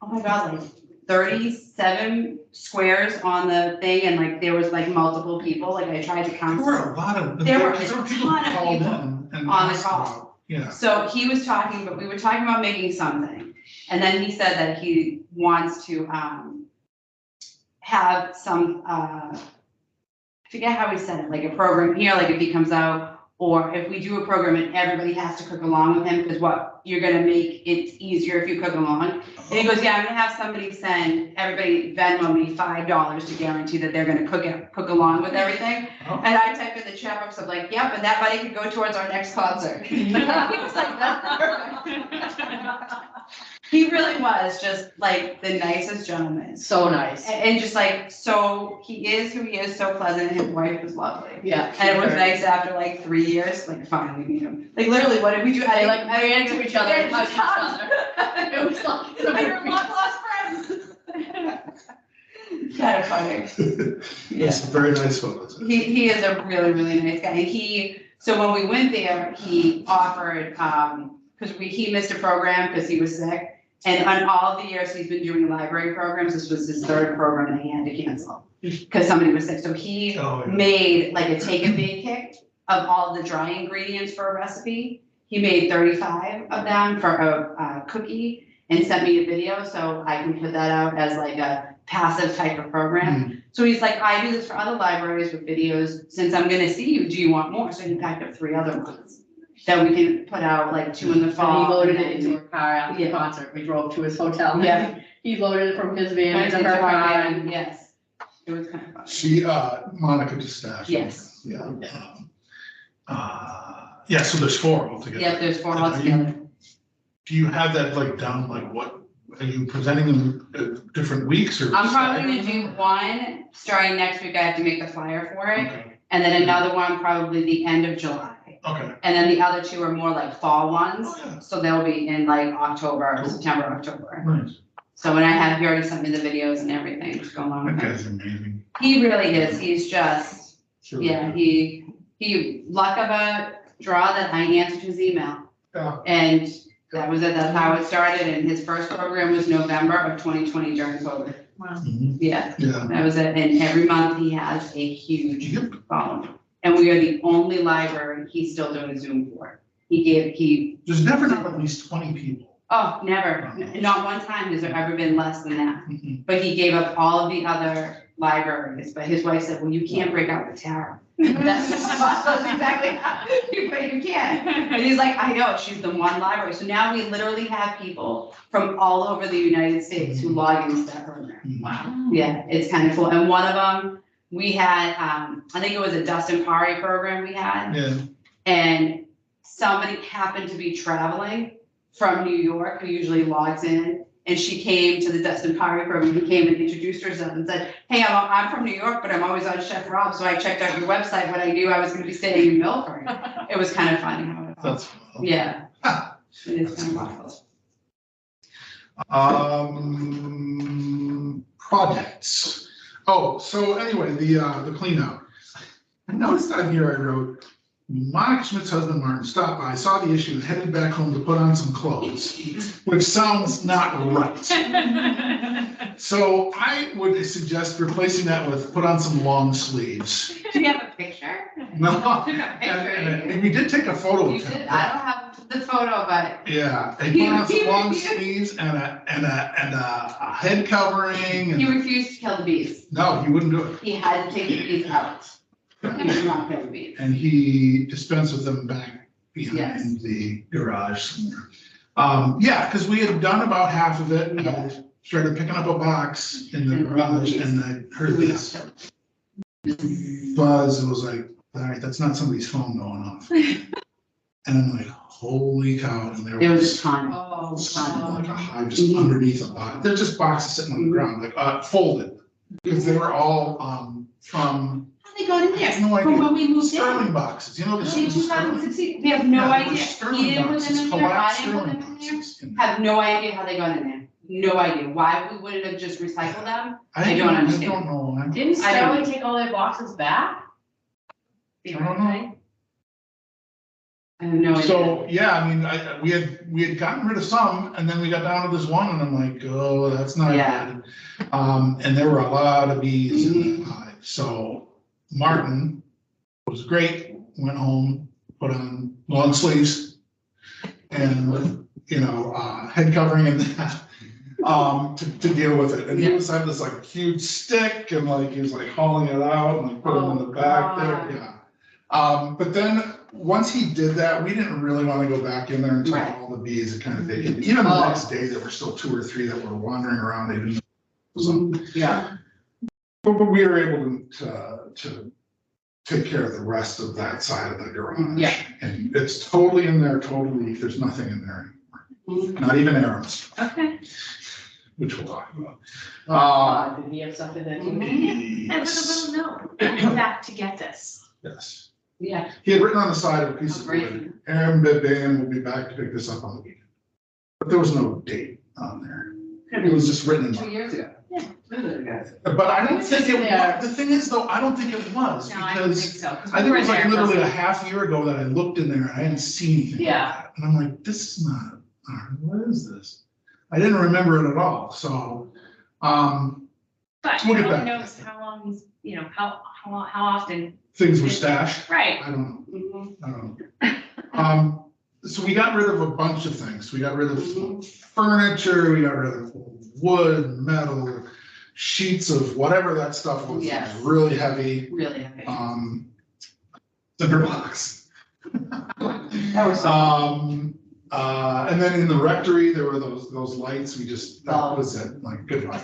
oh my God, like 37 squares on the thing, and like there was like multiple people. Like I tried to count. There were a lot of. There were a people ton of called people in and on the asked call. about- Yeah. So he was talking, but we were talking about making something. And then he said that he wants to have some, I forget how he said it, like a program here, like if he comes out, or if we do a program and everybody has to cook along with him, because what, you're gonna make it easier if you cook along. And he goes, yeah, I'm gonna have somebody send everybody Venmo me $5 to guarantee that they're gonna cook along with everything. Oh. And I typed in the chat box of like, yep, and that money could go towards our next concert. He was like, that's perfect. He really was just like the nicest gentleman. So nice. And just like, so he is who he is, so pleasant, and his wife was lovely. Yeah. And it was nice after like 3 years, like finally meet him. Like literally, what did we do? They like ran to each other and Yeah, hugged each other. It was like. We were long lost friends. Kind of funny. It's very nice photos. He is a really, really nice guy. And so when we went there, he offered, because he missed a program because he was sick. And on all the years he's been doing library programs, this was his third program that he had to cancel because somebody was sick. So he Oh, yeah. made like a take and bake kit of all the dry ingredients for a recipe. He made 35 of them for a cookie and sent me a video so I can put that out as like a passive type of program. So he's like, I do this for other libraries with videos. Since I'm gonna see you, do you want more? So he packed up 3 other ones that we can put out, like 2 in the And fall. he loaded and it then- into a car after the Yeah. concert. We drove to his hotel. Yeah. He loaded it from his van Right, into into her our car. van, yes. It was kind of fun. She, Monica DeStaff. Yes. Yeah. Yeah, so there's 4 altogether. Yep, there's 4 And are you- altogether. Do you have that like down, like what, are you presenting them different weeks or? I'm probably gonna do one, starting next week, I have to make the flyer for it, Okay, and then another one probably the end of July. okay. And then the other 2 are more like fall ones, Oh, yeah. so they'll be in like October, Cool. September, October. Nice. So when he already sent me the videos and everything to go along That with it. guy's amazing. He really is, he's just, Sure. yeah, he luck of a draw that I answered his email. Yeah. And that was it, that's how it started, and his first program was November of 2020 during COVID. Mhm. Yeah, Yeah. that was it, and every month he has a huge Yep. following. And we are the only library he's still doing Zoom for. He, There's never not at least 20 people. oh, never, not one time has there ever been less than that. Mhm. But he gave up all of the other libraries, but his wife said, well, you can't break out the tarot. That's exactly how, but you can't. And he's like, I know, she's the one library. So now we literally have people from all over the United States who log into that program. Wow. Yeah, it's kind of cool. And one of them, we had, I think it was a Dustin Pari program we had. Yeah. And somebody happened to be traveling from New York, who usually logs in. And she came to the Dustin Pari program, and came and introduced herself and said, hey, I'm from New York, but I'm always on Chef Rob. So I checked out your website when I knew I was gonna be staying in Milford. It was kind of funny how it That's fun. Yeah. It is kind of wild. Projects. Oh, so anyway, the cleanup. I noticed on here I wrote Monica Schmidt's husband Martin stopped by, saw the issue, and headed back home to put on some clothes, which sounds not right. So I would suggest replacing that with put on some long sleeves. Do you have a picture? No, Took a picture. and we did take a photo You of him. did, I don't have the photo, but Yeah, and put on some long sleeves and a head covering. he And, refused to kill the bees. no, he wouldn't do it. He had to take the bees out. He did not kill the bees. And he dispensed with them back Yes. behind the garage somewhere. Yeah, because we had done about half of it, and I started picking up a box in the garage, and I heard this buzz. It was like, all right, that's not somebody's phone going off. And I'm like, holy cow, and there There was a was ton. Oh, like a hive just underneath a box. They're just boxes sitting on the ground, like folded, because they were all from, How they got in I have there? no From idea, when we moved in? Sterling boxes, you know, the In Sterling. 2016, we have no Yeah, they were idea. Sterling He didn't put boxes, them in there, I collapsed didn't put Sterling them in there. boxes in there. Have no idea how they got in there. No idea. Why we wouldn't have just recycled them? I don't understand. I don't know. Didn't I don't- Sterling take all their boxes back? I don't know. I have no idea. So, yeah, I mean, we had gotten rid of some, and then we got down to this one, and I'm like, oh, that's not Yeah. good. And there were a lot of bees in the hive, so Martin was great, went home, put on long sleeves and, head covering and that, to deal with it. And he was having this like huge stick and like, he was like hauling it out and like put it in the back there, yeah. But then, once he did that, we didn't really want to go back in there and Right. take all the bees and kind of take it. Even the next day, there were still 2 or 3 that were wandering around, they didn't know what was up. Yeah. But we were able to take care of the rest of that side of the garage. Yeah. And it's totally in there, there's nothing in there anymore, not even arrows, Okay. which we'll talk about. Did he have something that he? And with a Yes, little note, I'll come back to get this. yes. Yeah. He had written on the side of a piece of Oh, great. wood, Aaron Bibban will be back to pick this up on the weekend. But there was no date on there. It was just written in. 2 years ago. Yeah. But I don't think it Yeah. was, the thing is though, I don't think it was, No, I don't think because so. 'cause I we think were it was like there for- literally a half year ago that I looked in there and I didn't see anything. like Yeah. that. And I'm like, this is not, what is this? I didn't remember it at all, so, But we'll no get one back. knows how long he's, how often, things were stashed. right. I don't know. Mhm. I don't know. So we got rid of a bunch of things. We got rid of furniture, we got rid of wood, metal, sheets of whatever that stuff was. It was Yes. really heavy. Really happy. Cinder blocks. That was so. And then in the rectory, there were those lights, that Oh. was it, like, goodbye.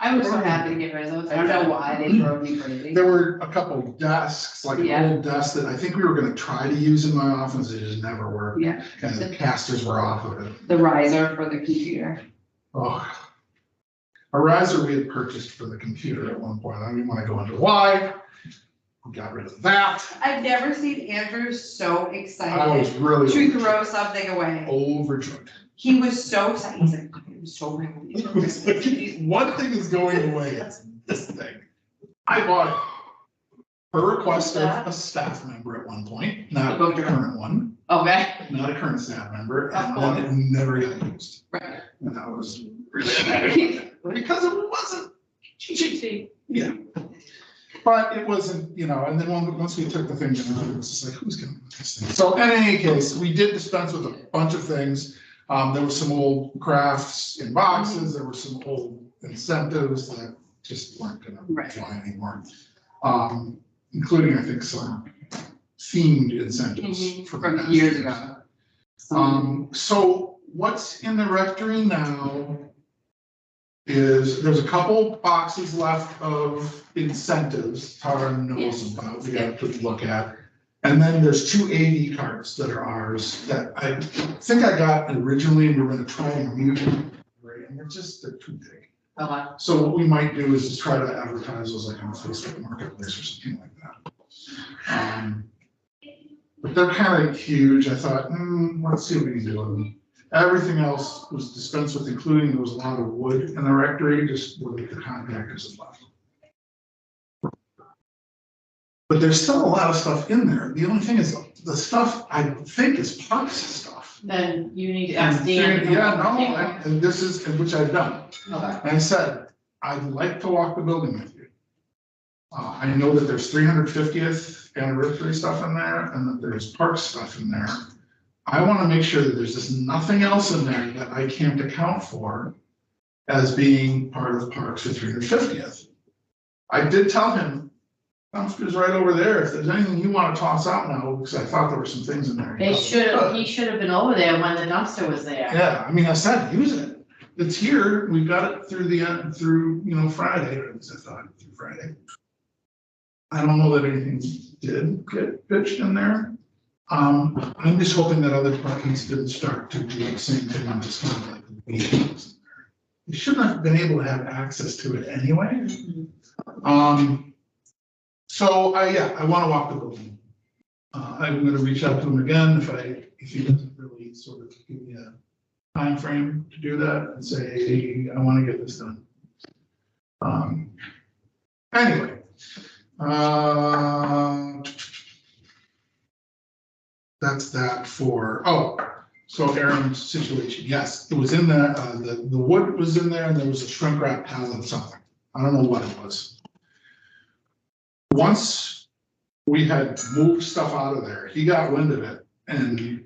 I was so happy to get rid of those. I don't know why they drove me crazy. There were a couple of desks, like Yeah. old desks that I think we were gonna try to use in my office, it just never worked. Yeah. And the casters were off of it. The riser for the computer. Oh. A riser we had purchased for the computer at one point, I don't even wanna go into why. We got rid of that. I've never seen Andrew so I was excited really to throw something away. overjoyed. He was so excited. He's like, I'm so happy. It was like, one thing is going away, it's this thing. I bought it per request of a staff member at one point, not a current one, Okay. not a current staff member, Of and then it never got used. Right. And that was really, because it wasn't cheap. Yeah. But it wasn't, and then once we took the thing down, it was just like, who's gonna want this thing? So in any case, we did dispense with a bunch of things. There were some old crafts in boxes, there were some old incentives that just weren't gonna Right. fly anymore. Including, I think, some themed incentives From past years ago. So what's in the rectory now is there's a couple boxes left of incentives Tara knows about, we have to look at. And then there's 2 AV cards that are ours that I think I got originally and we're gonna try and use them, right? And they're too big. Okay. So what we might do is just try to advertise those like on Facebook Marketplace or something like that. But they're kind of huge. I thought, let's see what we can do with them. Everything else was dispensed with, including there was a lot of wood in the rectory, just what the contractors had left. But there's still a lot of stuff in there. The only thing is, the stuff I think is parks stuff. Then you need to ask Dan. to Yeah, come no, over. and this is, which I've done. Okay. And I said, I'd like to walk the building with you. I know that there's 350th anniversary stuff in there and that there's park stuff in there. I want to make sure that there's just nothing else in there that I can't account for as being part of parks for 350th. I did tell him, dumpster's right over there. If there's anything you want to toss out now, because I thought there were some things in there. He should have been over there when the dumpster was there. Yeah, I mean, I said, use it. It's here. We got it through the end, through, Friday, or at least I thought through Friday. I don't know that anything did get pitched in there. I'm just hoping that other departments didn't start to do the same thing. I'm just kind of like, you shouldn't have been able to have access to it anyway. So I want to walk the building. I'm going to reach out to him again if he doesn't really sort of give me a time frame to do that and say, hey, I want to get this done. Anyway. That's that for, so Aaron's situation, yes, it was in there, the wood was in there and there was a shrink wrap pallet of something. I don't know what it was. Once we had moved stuff out of there, he got wind of it and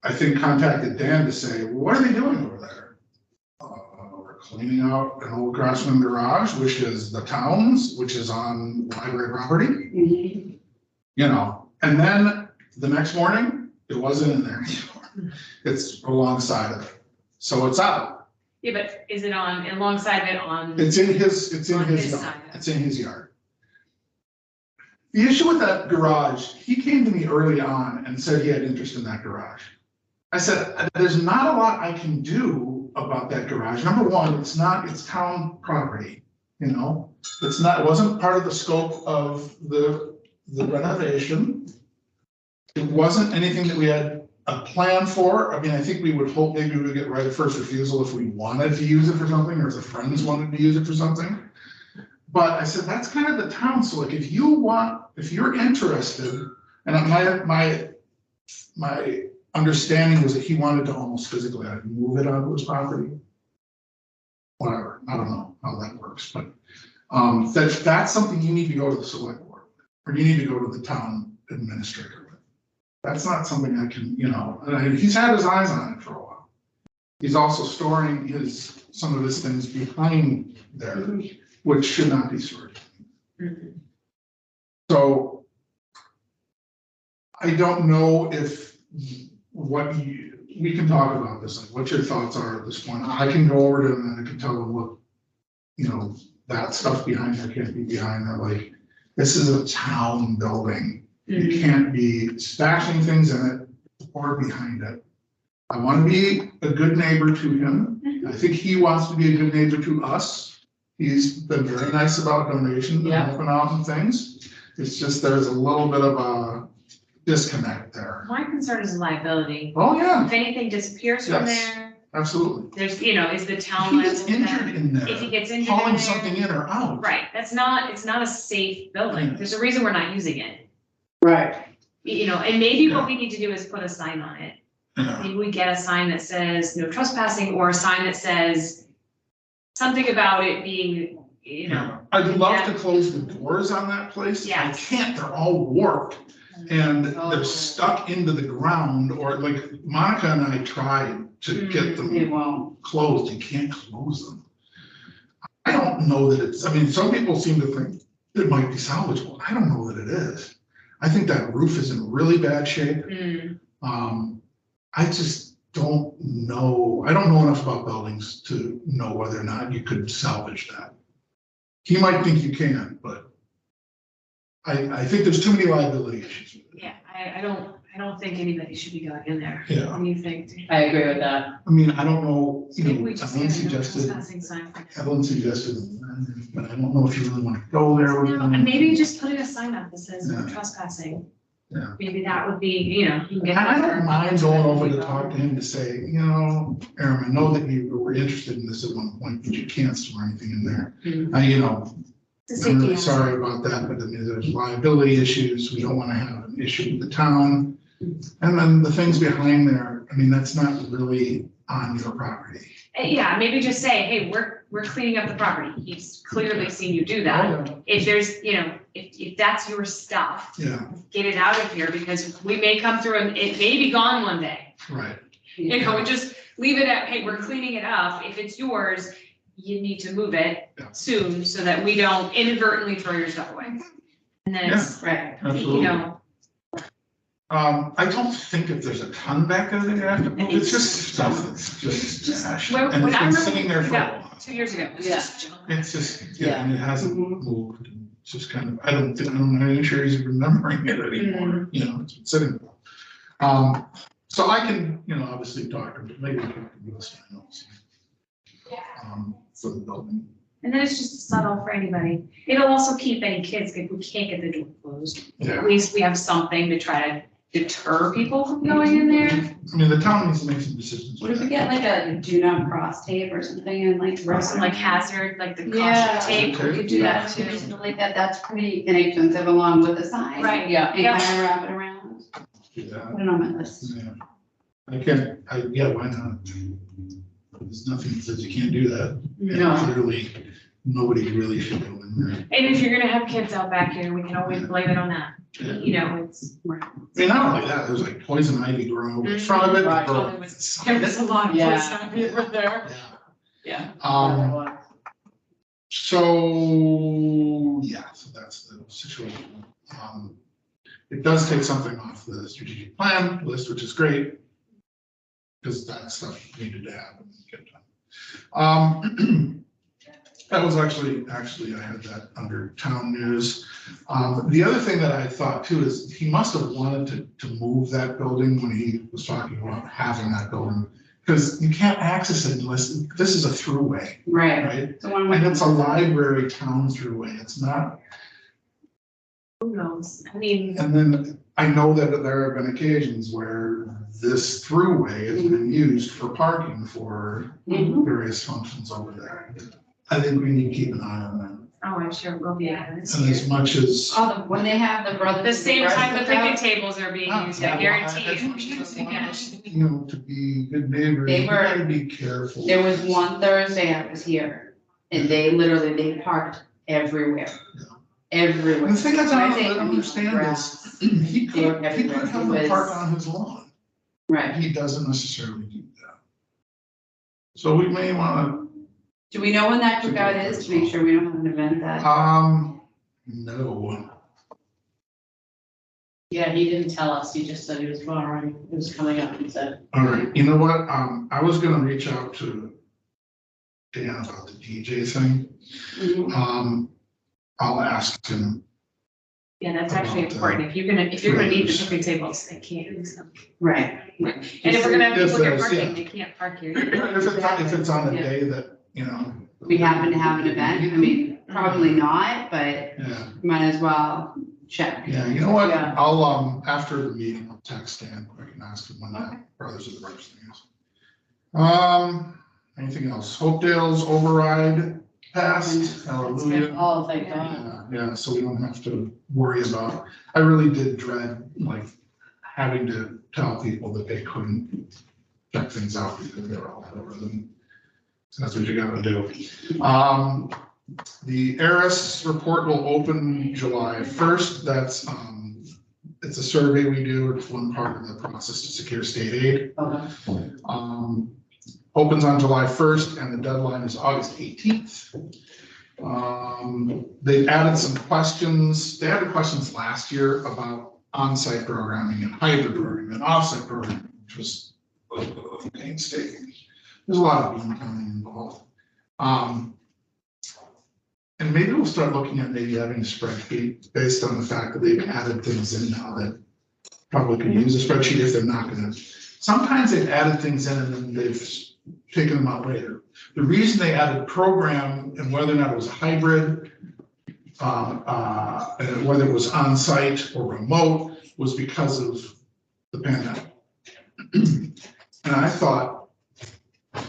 I think contacted Dan to say, well, what are they doing over there? We're cleaning out an old Grassman garage, which is the town's, which is on library property. And then the next morning, it wasn't in there anymore. It's alongside of it. So it's out. Yeah, but is it alongside of it on? It's in his On his yard. side. It's in his yard. The issue with that garage, he came to me early on and said he had interest in that garage. I said, there's not a lot I can do about that garage. Number one, it's town property, It wasn't part of the scope of the renovation. It wasn't anything that we had a plan for. I mean, I think we would hope maybe we would get right of first refusal if we wanted to use it for something, or if the friends wanted to use it for something. But I said, that's kind of the town. So like, if you're interested, and my understanding was that he wanted to almost physically move it onto his property. Whatever, I don't know how that works, but that's something you need to go to the select board, or you need to go to the town administrator with. That's not something I can, and he's had his eyes on it for a while. He's also storing some of his things behind there, which should not be stored. So I don't know if we can talk about this, like what your thoughts are at this point. I can go over to him and I can tell him, look, that stuff behind there can't be behind there. Like, this is a town building. You can't be stashing things in it or behind it. I want to be a good neighbor to him. I think he wants to be a good neighbor to us. He's been very nice about donations and helping out and things. It's just, there's a little bit of a disconnect there. My concern is liability. Oh, yeah. If anything disappears from there, Absolutely. there's, is the town If he gets liable for that? injured in there, If he gets injured hauling in there, something in or out. right, it's not a safe building. There's a reason we're not using it. Right. And maybe what we need to do is put a sign on it. Yeah. Maybe we get a sign that says no trespassing, or a sign that says something about it being, I'd love to close the doors on that place. Yeah. I can't, they're all warped and they're stuck into the ground, or like Monica and I tried to get them closed. You can't close them. I don't know that some people seem to think it might be salvageable. I don't know that it is. I think that roof is in really bad shape. I just don't know. I don't know enough about buildings to know whether or not you could salvage that. He might think you can, but I think there's too many liability issues with it. yeah, I don't think anybody should be going in there. Yeah. What do you think? I agree with that. I mean, I don't know, Maybe we just Evelyn get a no suggested, trespassing sign. but I don't know if you really want to go there with No, them. and maybe just putting a sign up that says no Yeah. trespassing. Yeah. Maybe that would be, you can get. I that don't for- mind going over to talk to him to say, Aaron, I know that you were interested in this at one point, but you can't store anything in there. It's a I'm safety really hazard. sorry about that, but I mean, there's liability issues. We don't want to have an issue with the town. And then the things behind there, I mean, that's not really on your property. Yeah, maybe just say, hey, we're cleaning up the property. He's clearly seen you do that. If there's, if that's your stuff, Yeah, get it out of here because we may come through and it may be gone one day. right. We just leave it at, hey, we're cleaning it up. If it's yours, you need to move it Yeah. soon so that we don't inadvertently throw your stuff away. And then it's, Right. Absolutely. I don't think if there's a ton back there that you have to move, it's just stuff that's just trash. When- And when it's I been remember sitting there for a Yeah, while. 2 years ago. Yeah. It's just, yeah, and it hasn't Mhm. moved. It's just kind of, I'm not even sure he's remembering it anymore, it's been sitting there. So I can, obviously talk to him, but maybe I can give us my notes. For the building. And then it's just subtle for anybody. It'll also keep any kids who can't get the door closed. Yeah, At least we have something to try to deter people from going in there. I mean, the town needs to make some decisions. What if we get like a do not cross tape or something and like. Or some like hazard, like the Yeah, caution tape, we okay. could do that too. Something like that, that's pretty inexpensive along with the sign. Right. Yeah. And kind of wrap it around, Yeah. put it on my list. Yeah. Why not? There's nothing that says you can't do that. No. And clearly, nobody really should go in there. And if you're gonna have kids out back here, we can always blame it on that. Yeah. It's. I mean, not only that, there's like poison ivy growing in front of it. Right. or- There was a lot of Yeah. stuff over there. Yeah. So that's the situation. It does take something off the strategic plan list, which is great. Because that stuff needed to happen and get done. That was actually, I had that under town news. The other thing that I thought too is he must have wanted to move that building when he was talking about having that building. Because you can't access it unless, this is a throughway, Right. right? The one with. And it's a library town throughway, it's not. Who knows? I mean, And then I know that there have been occasions where this throughway has been used for parking for Mhm. various functions over there. I think we need to keep an eye on that. oh, I'm sure we'll be at this And year. as much as. Oh, when they have the brothers. The same time the picnic brothers tables are being used, I guarantee you. To be good neighbors, They you were- gotta be careful. There was one Thursday I was here and they parked everywhere. Everywhere. And the thing that's, I When say don't understand is, he They were could everywhere. have It them was- park on his lawn. Right. He doesn't necessarily do that. So we may wanna, Do we know when that cookout is to make sure we don't have an event that? no. Yeah, he didn't tell us, he just said he was borrowing, it was coming up, he said. All right, you know what, I was gonna reach out to Dan about the DJ thing. Mhm. I'll ask him. Yeah, that's actually important. If you're gonna need the picnic tables, they can't use them. Right. And if we're gonna have If people here there's- parking, yeah. they can't park here. If it's on a Yeah. day that, We happen to have an event, I mean, probably not, but yeah, might as well check. yeah, you know what, Yeah. I'll, after the meeting, I'll text Dan quick and ask him when that Brothers of the Brothers thing is. Anything else? Hopedale's override passed, hallelujah. Oh, thank God. Yeah, so we don't have to worry about, I really did dread, like, having to tell people that they couldn't check things out because they were all over them. So that's what you gotta do. The ARIS report will open July 1st. That's, it's a survey we do. It's one part of the process to secure state aid. Okay. Opens on July 1st and the deadline is August 18th. They added some questions. They added questions last year about on-site programming and hybrid programming and off-site programming, which was painstaking. There's a lot of bean counting involved. And maybe we'll start looking at maybe having a spreadsheet based on the fact that they've added things in now that probably could use a spreadsheet if they're not gonna. Sometimes they've added things in and then they've taken them out later. The reason they added program and whether or not it was a hybrid, and whether it was on-site or remote, was because of the pandemic. And I thought,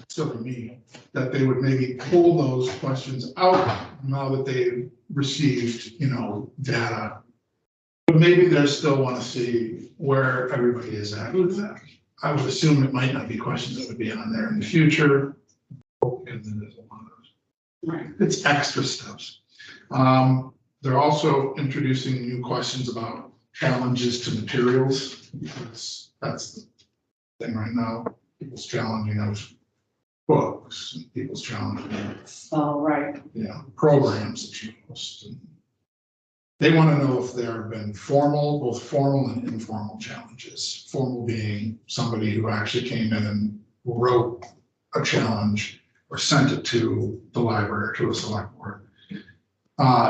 silly me, that they would maybe pull those questions out now that they've received, data. But maybe they still want to see where everybody is at with that. I would assume it might not be questions that would be on there in the future. Because it is a lot of those. Right. It's extra steps. They're also introducing new questions about challenges to materials. That's the thing right now. People's challenging of books, and people's challenging of, Oh, right. programs that you post. And they want to know if there have been both formal and informal challenges. Formal being somebody who actually came in and wrote a challenge or sent it to the library or to a select board.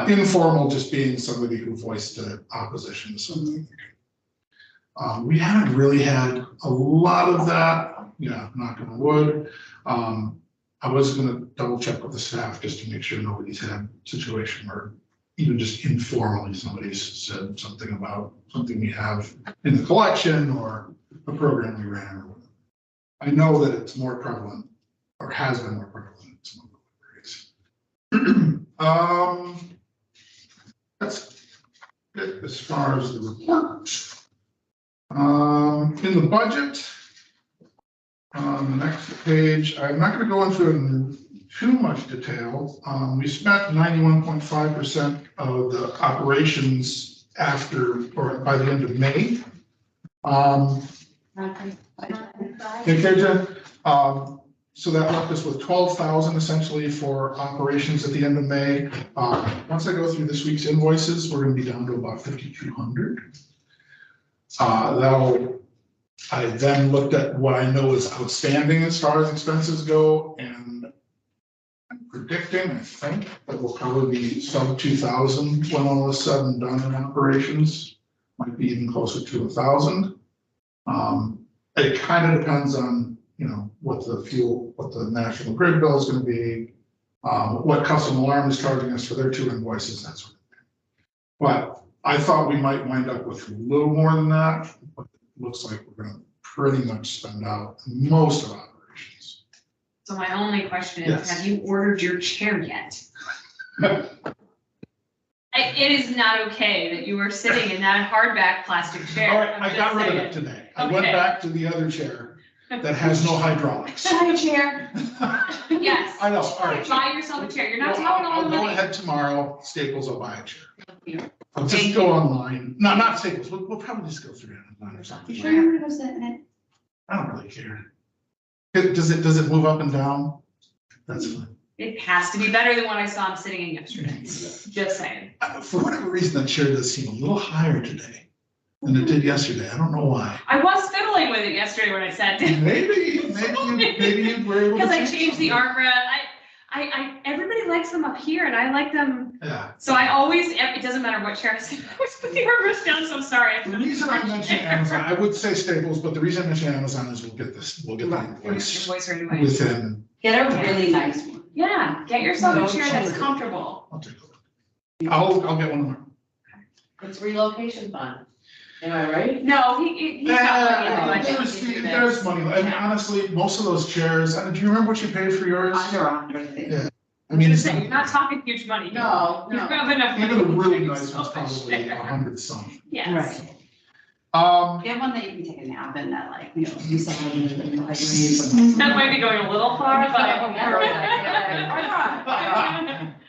Informal just being somebody who voiced the opposition to something. We haven't really had a lot of that. Knock on wood. I was gonna double check with the staff just to make sure nobody's had a situation where even just informally somebody's said something about something we have in the collection or a program we ran or whatever. I know that it's more prevalent or has been more prevalent in some of the libraries. That's it as far as the report. In the budget, on the next page, I'm not going to go into it in too much detail. We spent 91.5% of the operations after or by the end of May. Take care, Jen. So that left us with 12,000 essentially for operations at the end of May. Once I go through this week's invoices, we're going to be down to about 5,200. I then looked at what I know is outstanding as far as expenses go, and I'm predicting, I think, that we'll probably be sub 2,000 when all is said and done in operations. Might be even closer to 1,000. It kind of depends on what the national grid bill is going to be, what Custom Alarm is charging us for their 2 invoices, that sort of thing. But I thought we might wind up with a little more than that, but it looks like we're going to pretty much spend out most of operations. So my only question is, Yes. have you ordered your chair yet? It is not okay that you are sitting in that hardback plastic chair. All right, I'm I just got rid of saying. it today. I went Okay. back to the other chair that has no hydraulics. Can I have a chair? Yes. I know, all right. Buy yourself a chair. You're not Well, taking all I'll the go money. ahead tomorrow, Staples, I'll buy a chair. I'll Thank just go online. No, not Staples, we'll probably just go through Amazon or something. You sure you're gonna go sit in it? I don't really care. Does it move up and down? That's fine. It has to be better than what I saw him sitting in yesterday. Just saying. For whatever reason, that chair does seem a little higher today than it did yesterday. I don't know why. I was fiddling with it yesterday when I sat down. Maybe you were able to. Because I change changed the something. armrest. Everybody likes them up here and I like them. Yeah. So I always, it doesn't matter what chair I sit, I always put the armrest down, so sorry. The reason I mentioned Amazon, I would say Staples, but the reason I mentioned Amazon is we'll get the invoice Voice or anyway. within. Get a really nice one. Yeah, get yourself a chair that's comfortable. I'll take a look. I'll get one tomorrow. It's relocation fund. Am I right? No, he's got money in the budget. There's money, and honestly, most of those chairs, do you remember what you paid for yours? Under 100, I think. Yeah. I I'm mean, just it's saying, you're not talking huge money. No, You no. have enough money. even a to really get nice one's yourself a probably chair. 100 something. Yes. Right. Get one that you can take a nap in that you sit in the library. That might be going a little far, but.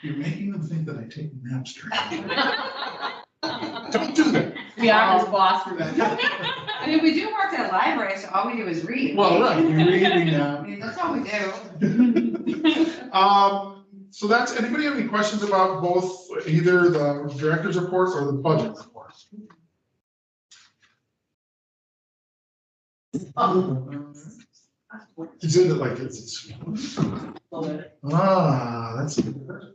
You're making them think that I take naps during. Don't do that. We are his boss, remember? I mean, we do work at a library, so all we do is read. Well, right, you read, we nap. I mean, that's all we do. So that's, anybody have any questions about both either the director's report or the budget report? Is it like, it's, that's good.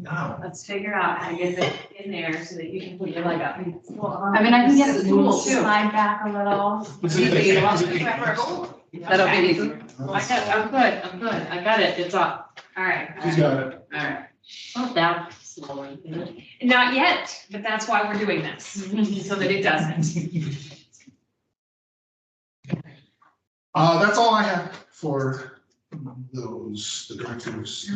Wow. Let's figure out how to get it in there so that you can put your leg up. I mean, I can get the tools too. Slide back a little. That'll be easy. I'm good, I got it, it's up. All right. He's got it. Alright. Slow down slowly. Not yet, but that's why we're doing this, so that it doesn't. That's all I have for those, the directives?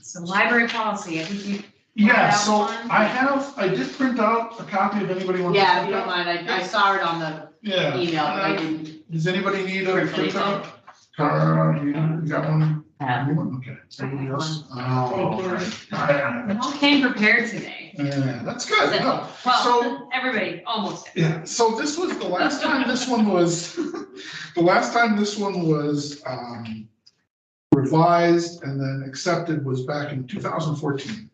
So library policy, I think you. Yeah, that so one? I did print out a copy if anybody wants to. Yeah, if print you out. don't mind, I saw it on the Yeah. email, but I didn't. Does anybody need a Print printout? Tara, you got one? have. Okay. Everybody else? Thank you. Oh, We all came prepared today. yeah, that's good. No, Well, So, everybody, almost. yeah, so this was the last time this one was, the last time this one was, revised and then accepted was back in 2014.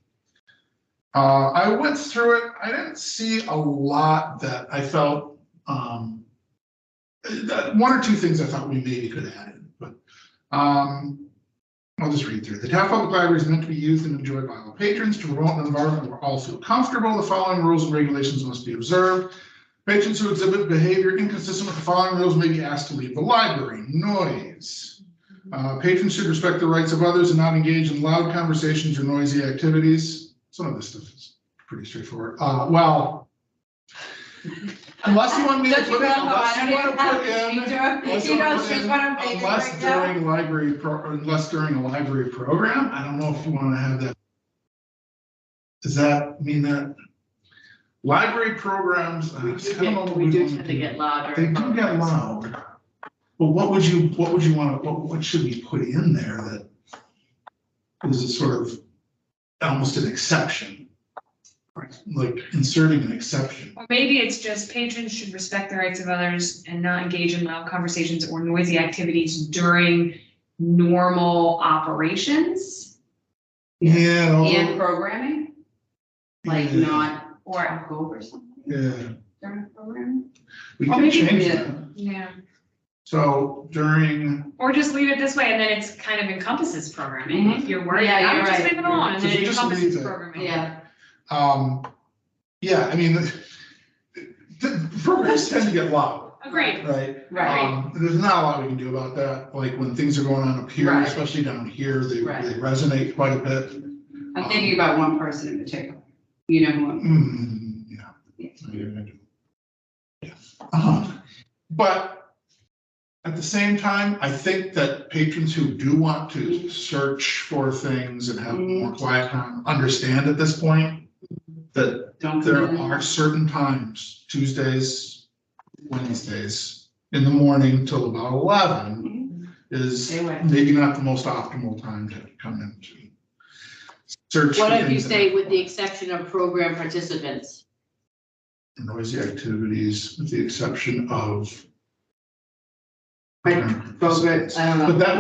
I went through it. I didn't see a lot that I felt, that one or two things I thought we maybe could have added, but, I'll just read through. The Taft Public Library is meant to be used and enjoyed by all patrons to promote an environment where all feel comfortable. The following rules and regulations must be observed. Patrons who exhibit behavior inconsistent with the following rules may be asked to leave the library. Noise. Patrons should respect the rights of others and not engage in loud conversations or noisy activities. Some of this stuff is pretty straightforward. Well, unless you want me to put in, unless you want to put in, unless during unless during a library program, I don't know if you want to have that. Does that mean that library programs? I don't know what We do want tend to get louder. They do get loud. But what would you want to, what should we put in there that is a sort of almost an exception? Like inserting an exception. Or maybe it's just patrons should respect the rights of others and not engage in loud conversations or noisy activities during normal operations. Yeah. And programming, like Yeah. not Or, talk over something Yeah, during programming. we Or can maybe change we- that. yeah, So during, or just leave it this way and then it's kind of encompasses programming. If you're worried Yeah, about it, you're just right. leave it alone and So then it just encompasses leave it. programming. Yeah, yeah, I mean, the programs tend to get loud, Agreed. right? right. There's not a lot we can do about that. Like when things are going on up here, Right. especially down here, they Right. resonate quite a bit. I'm thinking about one person in particular. You know who I'm. Yeah. Yeah. I do. But at the same time, I think that patrons who do want to search for things and have more quiet time understand at this point that Don't there come in. are certain times, Tuesdays, Wednesdays, in the morning till about 11 is Stay away. maybe not the most optimal time to come in to search. What for if you things that say are with the exception of program participants? noisy activities, with the exception of. Program, I don't know. But that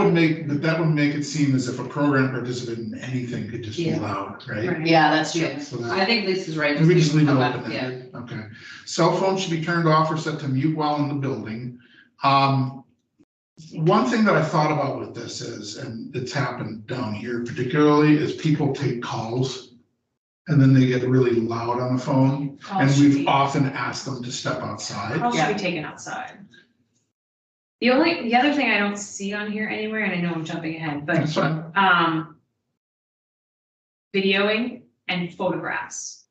would make it seem as if a program participant in anything could just be Yeah. loud, right? Right. Yeah, that's true. Yeah. So that- I think Lisa's right. Maybe just leave it Okay, open Yeah. then. Okay. Cell phones should be turned off or set to mute while in the building. One thing that I thought about with this is, and it's happened down here particularly, is people take calls and then they get really loud on the phone. And Calls should we've be- often asked them to step outside. Calls should be taken outside. The other thing I don't see on here anywhere, and I know I'm jumping ahead, but That's fine. videoing and photographs.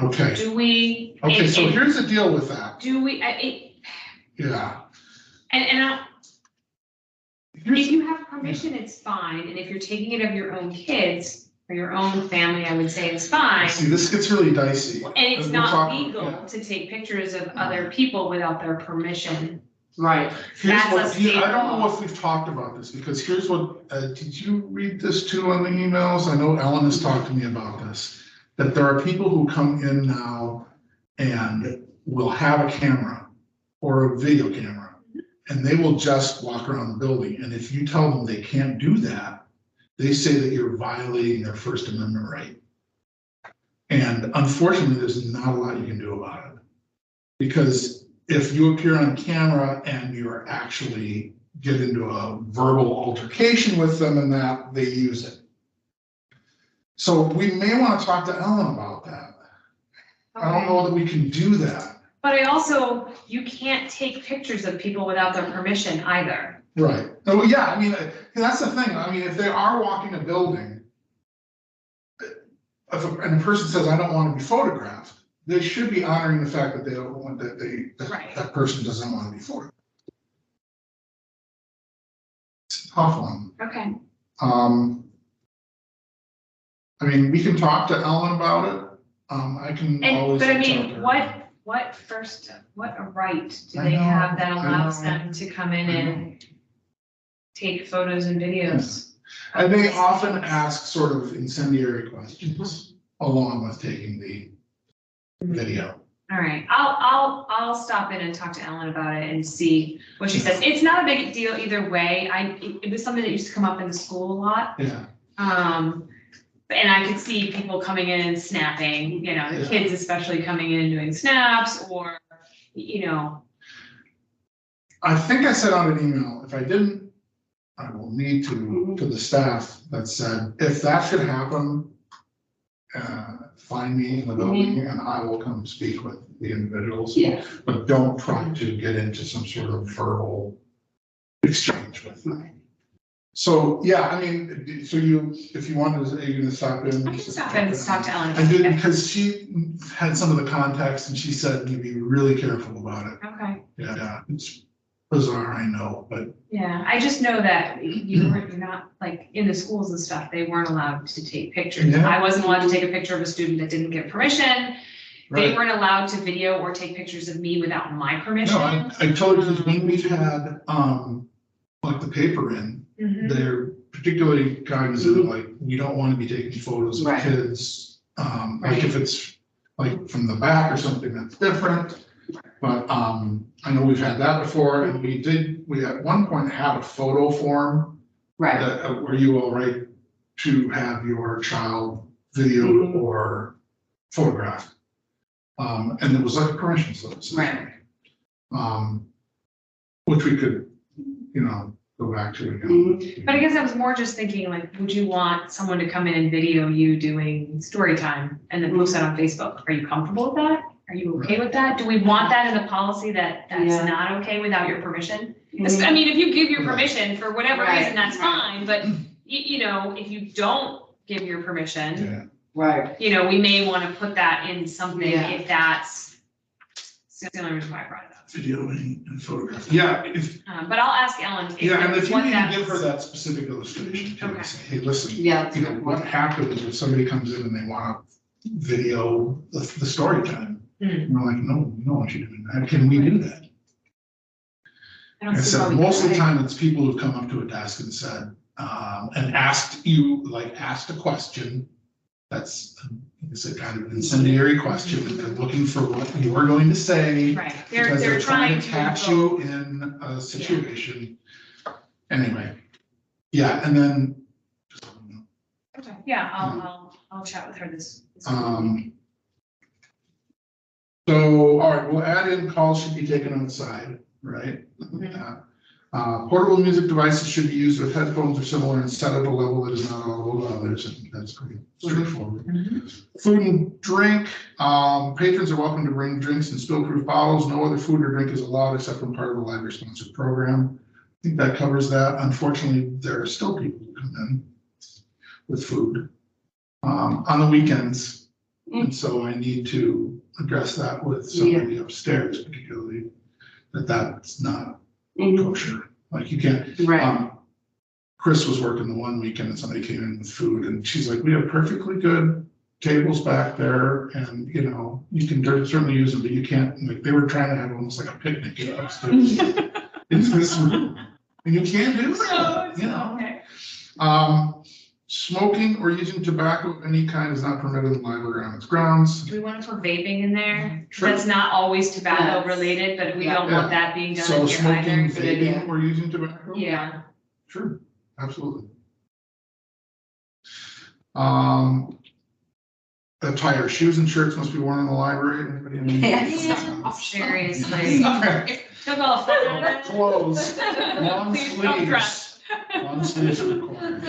Okay. Do we? Okay, so and here's the deal with that. Do we, Yeah. and Here's- if you have permission, it's fine, and if you're taking it of your own kids or your own family, I would say it's fine. See, this gets really dicey. And it's We'll not talk- legal yeah. to take pictures of other people without their permission. Right. Here's That's what, a state I don't know law. if we've talked about this, because here's what, did you read this too on the emails? I know Ellen has talked to me about this. That there are people who come in now and will have a camera or a video camera, and they will just walk around the building, and if you tell them they can't do that, they say that you're violating their First Amendment right. And unfortunately, there's not a lot you can do about it. Because if you appear on camera and you're actually get into a verbal altercation with them and that, they use it. So we may want to talk to Ellen about that. I don't know that we can do that. But you can't take pictures of people without their permission either. Right. Oh, yeah, I mean, that's the thing. I mean, if they are walking a building, and a person says, I don't want to be photographed, they should be honoring the fact that they don't want, Right. that person doesn't want to be photographed. tough one. Okay. I mean, we can talk to Ellen about it. I can And, always. but I reach out to mean, her. what right do I they know, have that I allows know. them to come in and take photos and videos? And they often ask sort of incendiary questions along with taking the video. All right, I'll stop in and talk to Ellen about it and see what she says. It's not a big deal either way. It was something that used to come up in the school a lot. Yeah. And I could see people coming in and snapping, you know, the Yeah. kids especially coming in and doing snaps or, you know. I think I sent out an email. If I didn't, I will need to the staff that said, if that should happen, find me in the building and I will come speak with the individuals. Yeah. But don't try to get into some sort of verbal exchange with them. So, yeah, I mean, so if you wanted, are you gonna stop in? I can stop in and talk to Ellen. I did, because she had some of the context and she said to be really careful about it. Okay, Yeah, it's bizarre, I know, but yeah, I just know that you're not, like, in the schools and stuff, they weren't allowed to take pictures. Yeah. I wasn't allowed to take a picture of a student that didn't get permission. They right. weren't allowed to video or take pictures of me without my permission. No, I told you, when we've had, like the paper in, Mhm. they're particularly cognizant, like, we don't want to be taking photos of Right. kids. Like if it's like from the back or something that's different. But, I know we've had that before, and we at one point had a photo form Right. that, were you all right to have your child videoed or photographed? And it was like a permission slip. Right. Which we could, you know, go back to again. But I guess I was more just thinking, like, would you want someone to come in and video you doing story time and then post that on Facebook? Are you comfortable with that? Are you okay with that? Do we want that in the policy that's Yeah. not okay without your permission? I mean, if you give your permission for whatever Right, reason, that's right. fine, but you know, if you don't give your permission, Yeah, Right. you know, we may want to put that in something Yeah. if that's the only reason why I brought it up. videoing and photographing. Yeah, But I'll ask Ellen and if you what need to that give her is. that specific illustration, too, Okay. say, hey, listen, Yeah, that's a you know, good what point. happens if somebody comes in and they want to video the story time? Mm. And we're like, no, we don't want you doing that. Can we do that? I don't I see why said, we most of the can't. time, it's people who've come up to a desk and said, and asked you, like, asked a question. That's, it's a kind of incendiary question, and they're looking for what you are going to say. Right, Because they're trying to catch invoke- you in a situation. Anyway, yeah, and then. Okay, yeah, I'll chat with her this week. So, all right, we'll add in calls should be taken outside, right? Portable music devices should be used with headphones or similar and set at a level that is not audible to others, and that's pretty straightforward. Food and drink, patrons are welcome to bring drinks in spill-proof bottles. No other food or drink is allowed except from part of the library-sponsored program. I think that covers that. Unfortunately, there are still people who come in with food on the weekends. And so I need to address that with somebody upstairs, particularly, that's not kosher. Like you can't, Right. Chris was working the one weekend and somebody came in with food and she's like, we have perfectly good tables back there and, you know, you can certainly use them, but you can't, like, they were trying to have almost like a picnic upstairs. It's this room, and you can't do that, you know? Okay. Smoking or using tobacco of any kind is not permitted in the library on its grounds. Do we want to put vaping in there? Sure. That's not always tobacco Yes. related, but we Yeah. don't want that being done So in here smoking, either. Good idea. vaping, or using tobacco? Yeah, Sure, absolutely. Attire, shoes and shirts must be worn in the library. Anybody have any- Yes. seriously. Sorry. Took all fun. Clothes, long Please don't sleeves. dress. Long sleeves are required.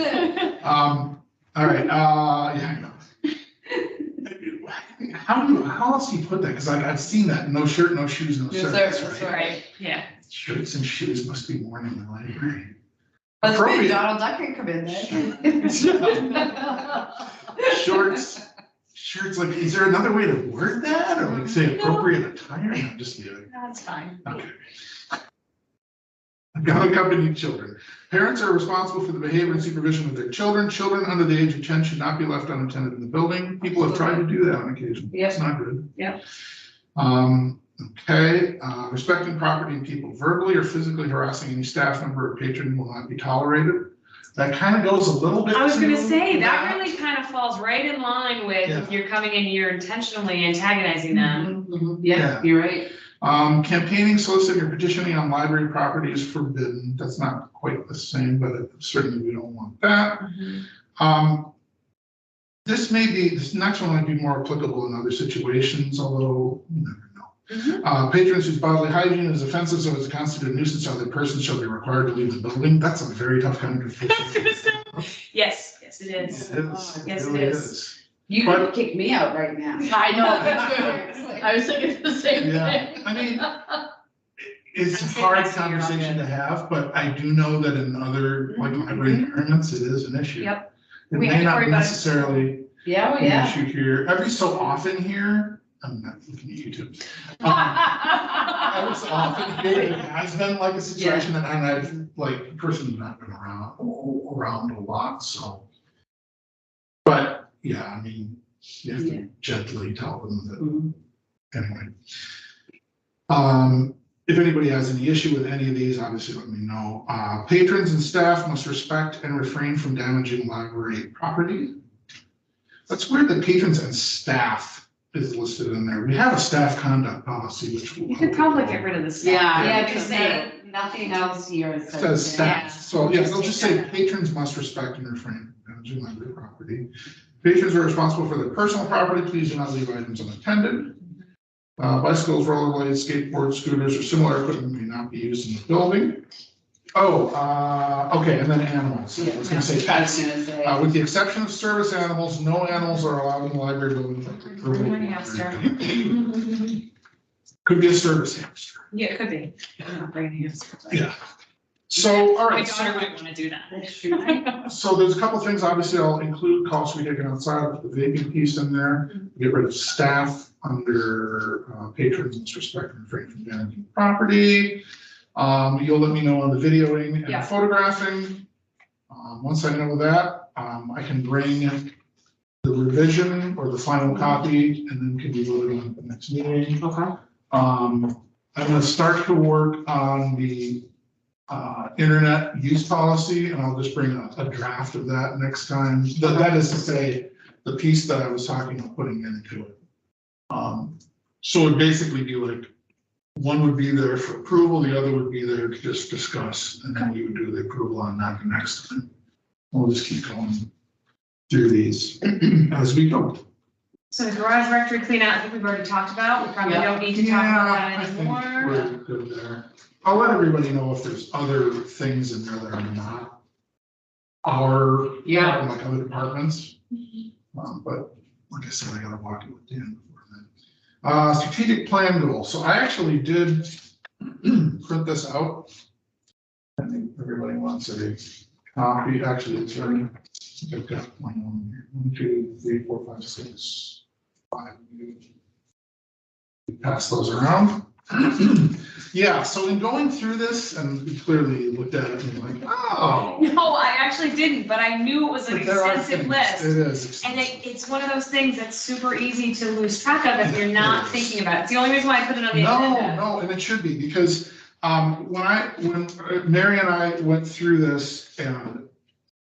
All right, yeah, I know. How else do you put that? Because I've seen that, no shirt, no shoes, no No shirts, shirts, right? Right, yeah. Shirts and shoes must be worn in the library. But Appropriate. Donald Duck can come in there. Shirts, like, is there another way to word that? Or like say appropriate attire? No, just kidding. That's fine. Okay. Unaccompanied children. Parents are responsible for the behavior and supervision of their children. Children under the age of 10 should not be left unattended in the building. People have tried to do that on occasion. Yep. It's not good. Yep. Okay, respecting property and people. Verbally or physically harassing any staff member or patron will not be tolerated. That kind of goes a little bit. I was gonna to say, that really kind of falls right in line with if you're coming in, you're intentionally antagonizing them. Yeah, you're right. Campaigning, soliciting, or petitioning on library property is forbidden. That's not quite the same, but certainly we don't want that. This next one might be more applicable in other situations, although you never know. Patrons whose bodily hygiene is offensive so as to constitute a nuisance to other persons shall be required to leave the building. That's a very tough kind of Yes, yes, it is. It is. Yes, it really is. You could kick me out right now. I know, I was thinking the same Yeah, thing. I mean, it's a I'm saying hard that's what you're all conversation good. to have, but I do know that in other like library environments, it is an issue. Yep. It We have may to not worry about it. necessarily Yeah, be well, an yeah. issue here. Every so often here, I'm not looking at YouTube. Every so often here, it has been like a situation and I've like personally not been around a lot, so. But yeah, I mean, you have to gently tell them that, anyway. If anybody has any issue with any of these, obviously let me know. Patrons and staff must respect and refrain from damaging library property. That's weird that patrons and staff is listed in there. We have a staff conduct policy, which will. You could probably get rid of the staff. Yeah, just say nothing else here Says staff, Yeah. so yeah, they'll just say patrons must respect and refrain from damaging library property. Patrons are responsible for their personal property. Please do not leave items unattended. Bicycles, rollerblades, skateboards, scooters, or similar equipment may not be used in the building. Okay, and then animals. I was gonna say pets. With the exception of service animals, no animals are allowed in the library building. Bring a hamster. Could be a service hamster. Yeah, it could be. I'm not bringing a hamster. but- Yeah. So, all My right, daughter so, might wanna do that. so there's a couple things, obviously, I'll include costs we taken outside, the vaping piece in there, get rid of staff under patrons and respect and refrain from damaging property. You'll let me know on the videoing Yeah. and photographing. Once I know that, I can bring the revision or the final copy, and then can be voted on at the next meeting. Okay. I'm gonna start to work on the internet use policy, and I'll just bring a draft of that next time. That is to say, the piece that I was talking about putting into it. So it'd basically be like, one would be there for approval, the other would be there to just discuss, and then we would do the approval on that the next time. We'll just keep going through these as we go. So the garage rectory clean out, I think we've already talked about, we probably Yeah. don't need to talk about that I think anymore. we're good there. I'll let everybody know if there's other things in there that are not our, like other departments. But like I said, I gotta walk it with Dan before then. Strategic plan goal. So I actually did print this out. I think everybody wants a copy. Actually, it's right. I've got my own here. 1, 2, 3, 4, 5, 6, 5. Pass those around. Yeah, so in going through this, and we clearly looked at it and like, oh. No, I actually didn't, but I knew it was an But there are extensive things. list. It is. And it's one of those things that's super easy to lose track of if you're not thinking about it. It's the only reason why I put it on the agenda. No, and it should be, because when Mary and I went through this, and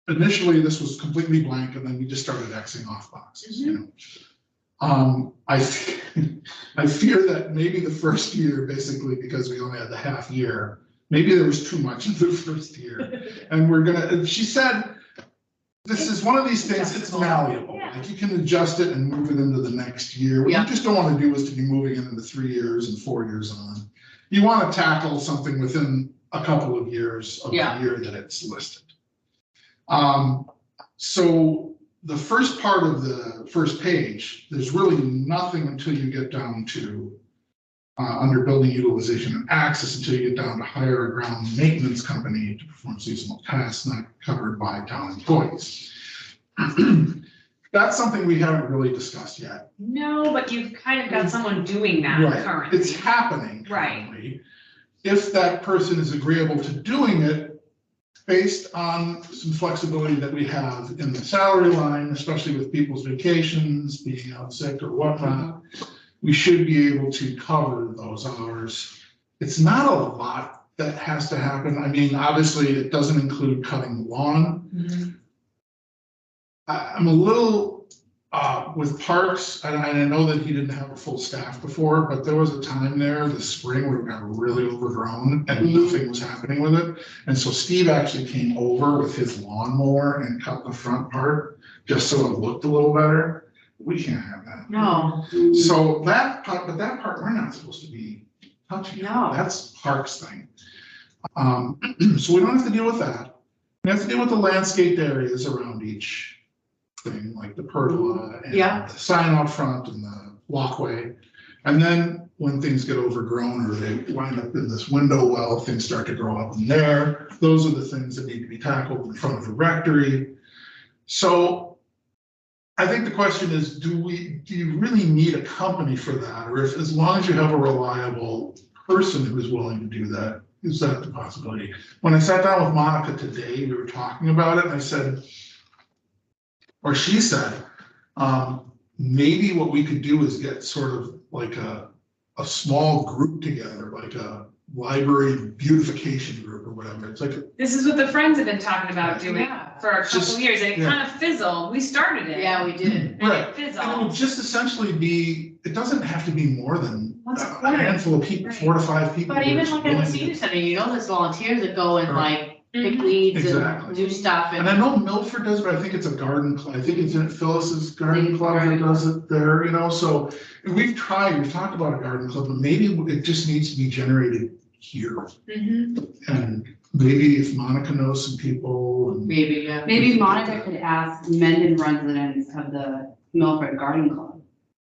initially this was completely blank, and then we just started Xing off boxes, you know. I fear that maybe the first year, basically, because we only had the half year, maybe there was too much in the first year. And she said, this is one of these things, it's malleable. Yeah. Like you can adjust it and move it into the next year. What you just don't want to do is to be moving it into 3 years and 4 years on. You want to tackle something within a couple of years of the year that it's listed. So the first part of the first page, there's really nothing until you get down to under building utilization and access, until you get down to hire a ground maintenance company to perform seasonal tasks not covered by town employees. That's something we haven't really discussed yet. No, but you've kind of got someone doing that Right. currently. It's happening Right. currently. If that person is agreeable to doing it, based on some flexibility that we have in the salary line, especially with people's vacations, being out sick or whatnot, we should be able to cover those hours. It's not a lot that has to happen. I mean, obviously, it doesn't include cutting the lawn. I'm a little, with parks, and I know that he didn't have a full staff before, but there was a time there, this spring, where it got really overgrown and nothing was happening with it. And so Steve actually came over with his lawnmower and cut the front part, just so it looked a little better. We can't have that. No. So that part, but that part, we're not supposed to be touching. No. That's Parks thing. So we don't have to deal with that. We have to deal with the landscaped areas around each thing, like the pergola and Yeah. the sign out front and the walkway. And then when things get overgrown or they wind up in this window well, things start to grow up in there. Those are the things that need to be tackled in front of the rectory. So I think the question is, do you really need a company for that? Or if, as long as you have a reliable person who's willing to do that, is that the possibility? When I sat down with Monica today, we were talking about it, and I said, or she said, maybe what we could do is get sort of like a small group together, like a library beautification group or whatever. It's like, This is what the Friends have been talking about doing Yeah. for a couple Just- of years, and it yeah. kind of fizzled. We started it. Yeah, we did. And right. it And it fizzled. would just essentially be, it doesn't have to be more than Once a a quarter. handful of people, Right. 4 to 5 people. But who are even just like at willing the to- senior center, you know, there's volunteers that go and Right. like pick weeds Exactly. and do stuff And I know Milford does, but I think it's a garden club. I think it's in Phyllis's garden club that does it there, you know, so we've talked about a garden club, but maybe it just needs to be generated here. And maybe if Monica knows some people and. maybe, yeah. Maybe Monica could ask Mendon residents of the Milford Garden Club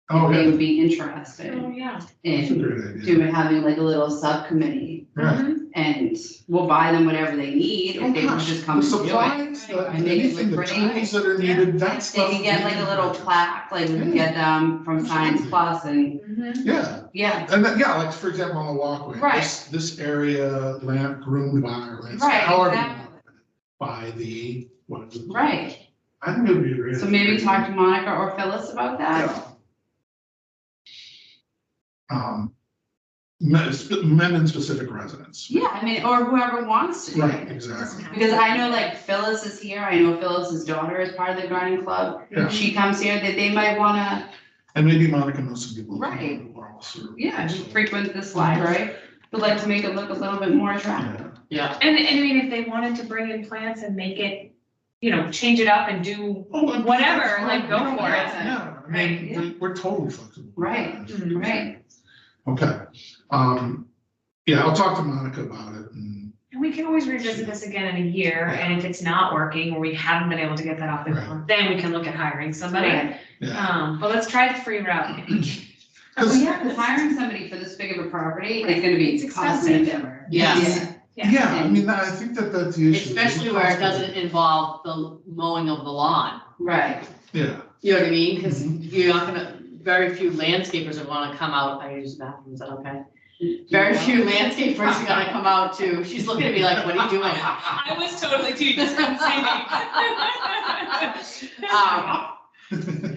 Oh, if they yeah, would be interested Oh, yeah. that's a in great idea. having like a little subcommittee. Yeah. And we'll buy them whatever they need Oh, if they would gosh, just come the and do it. supplies, And make it anything, the look pretty. tools that are needed, that stuff. They could get like a little plaque, like we can Yeah. get them from Science Absolutely. Plus and, Yeah, yeah, and then, yeah, like, for example, on the walkway. Right. This area, groomed by or landscaped, Right, however you exactly. want it, by the, what is it? right. I think it would be a great. So maybe talk to Monica or Phyllis about that. Yeah. Men in specific residents. Yeah, I mean, or whoever wants to do Right, it. exactly. Because I know like Phyllis is here, I know Phyllis's daughter is part of the garden club. Yeah. She comes here, that they might wanna, And maybe Monica knows some people. Right. who are also- yeah, who frequent this library, would like to make it look a little bit more attractive. Yeah. Yeah. And I mean, if they wanted to bring in plants and make it, you know, change it up and do, Oh, and Whatever, that's like, fine. go Yeah, for it. Yeah, I mean, Right, we're totally flexible. Right. Right, Okay, yeah, I'll talk to Monica about it and, and we can always revisit this again in a year, and if it's not working, or we haven't been able to get that off the Right. ground, then we can look at hiring somebody. right. yeah. But let's try the free route. Well, yeah, because hiring somebody for this big of a property is gonna be It's a costly expensive. endeavor. Yes. Yeah, I mean, I think that that's the issue. Especially where it doesn't involve the mowing of the lawn. Right, Yeah, You know what I mean? Because Mhm. you're not gonna, very few landscapers are gonna come out, I use the bathroom, is that okay? Very few landscapers are gonna come out to, she's looking at me like, what are you doing? I was totally too, just couldn't see me.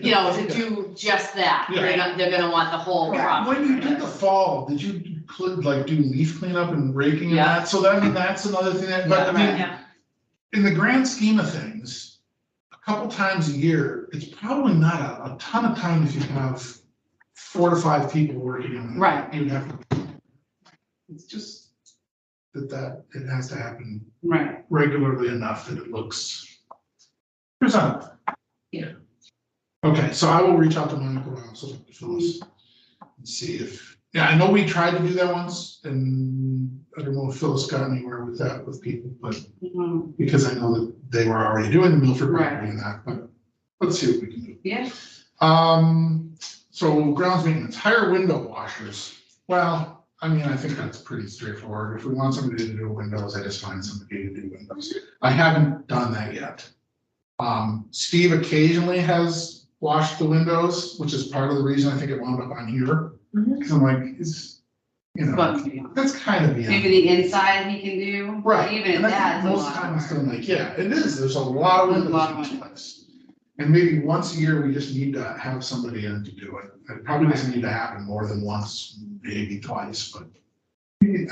You know, to do just that. They're gonna want the whole property. when you did the fall, did you like do leaf cleanup and raking and Yeah. that? So that, I mean, that's another thing that, but I mean, Yeah. in the grand scheme of things, a couple times a year, it's probably not a ton of time if you have 4 to 5 people working on it. Right. You have, it's just that it has to happen right. regularly enough that it looks presentable. Yeah. Okay, so I will reach out to Monica, and also to Phyllis, and see if, yeah, I know we tried to do that once, and I don't know if Phyllis got anywhere with that with people, but Mhm. because I know that they were already doing the Milford Right. property and that, but let's see what we can do. Yeah, So grounds maintenance, hire window washers. Well, I mean, I think that's pretty straightforward. If we want somebody to do windows, I just find somebody to do windows. I haven't done that yet. Steve occasionally has washed the windows, which is part of the reason I think it wound up on here. Mhm. Cause I'm like, is you know, But that's kind of beyond. maybe the inside he can do. Right, Even and if I that's think a most lot of times work. I'm like, yeah, it is, there's a lot of A windows lot of in this windows. place. And maybe once a year, we just need to have somebody in to do it. It probably doesn't need to happen more than once, maybe twice, but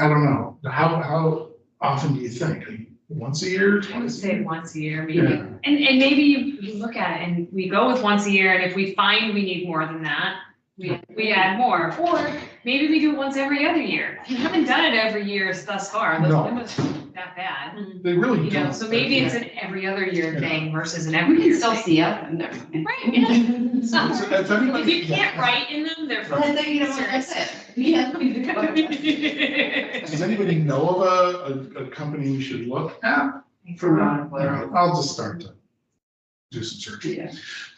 I don't know. How often do you think? Once a year, I would twice? say once a year, maybe. Yeah. And maybe you look at it and we go with once a year, and if we find we need more than that, we add more. Or maybe we do it once every other year. We haven't done it every year thus far. Those No. windows aren't that bad. They really You know, don't. so maybe it's an every other year Yeah. thing versus an We every can year still thing. see up and everything. Right, yeah. If anybody- If you can't write in them, they're But fine. then, you know what, that's it. Yeah. Does anybody know of a company we should look at? For that? All right, I'll just start to do some searching.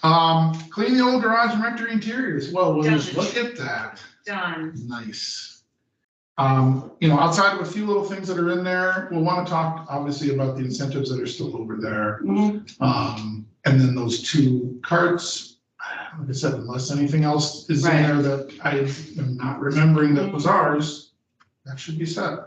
Yeah. Clean the old garage and rectory interiors. Well, Williams, Done. look at that. Done. Nice. You know, outside of a few little things that are in there, we'll want to talk obviously about the incentives that are still over there. Mhm. And then those 2 carts, like I said, unless anything else is in Right. there that I am not remembering that was ours, that should be set.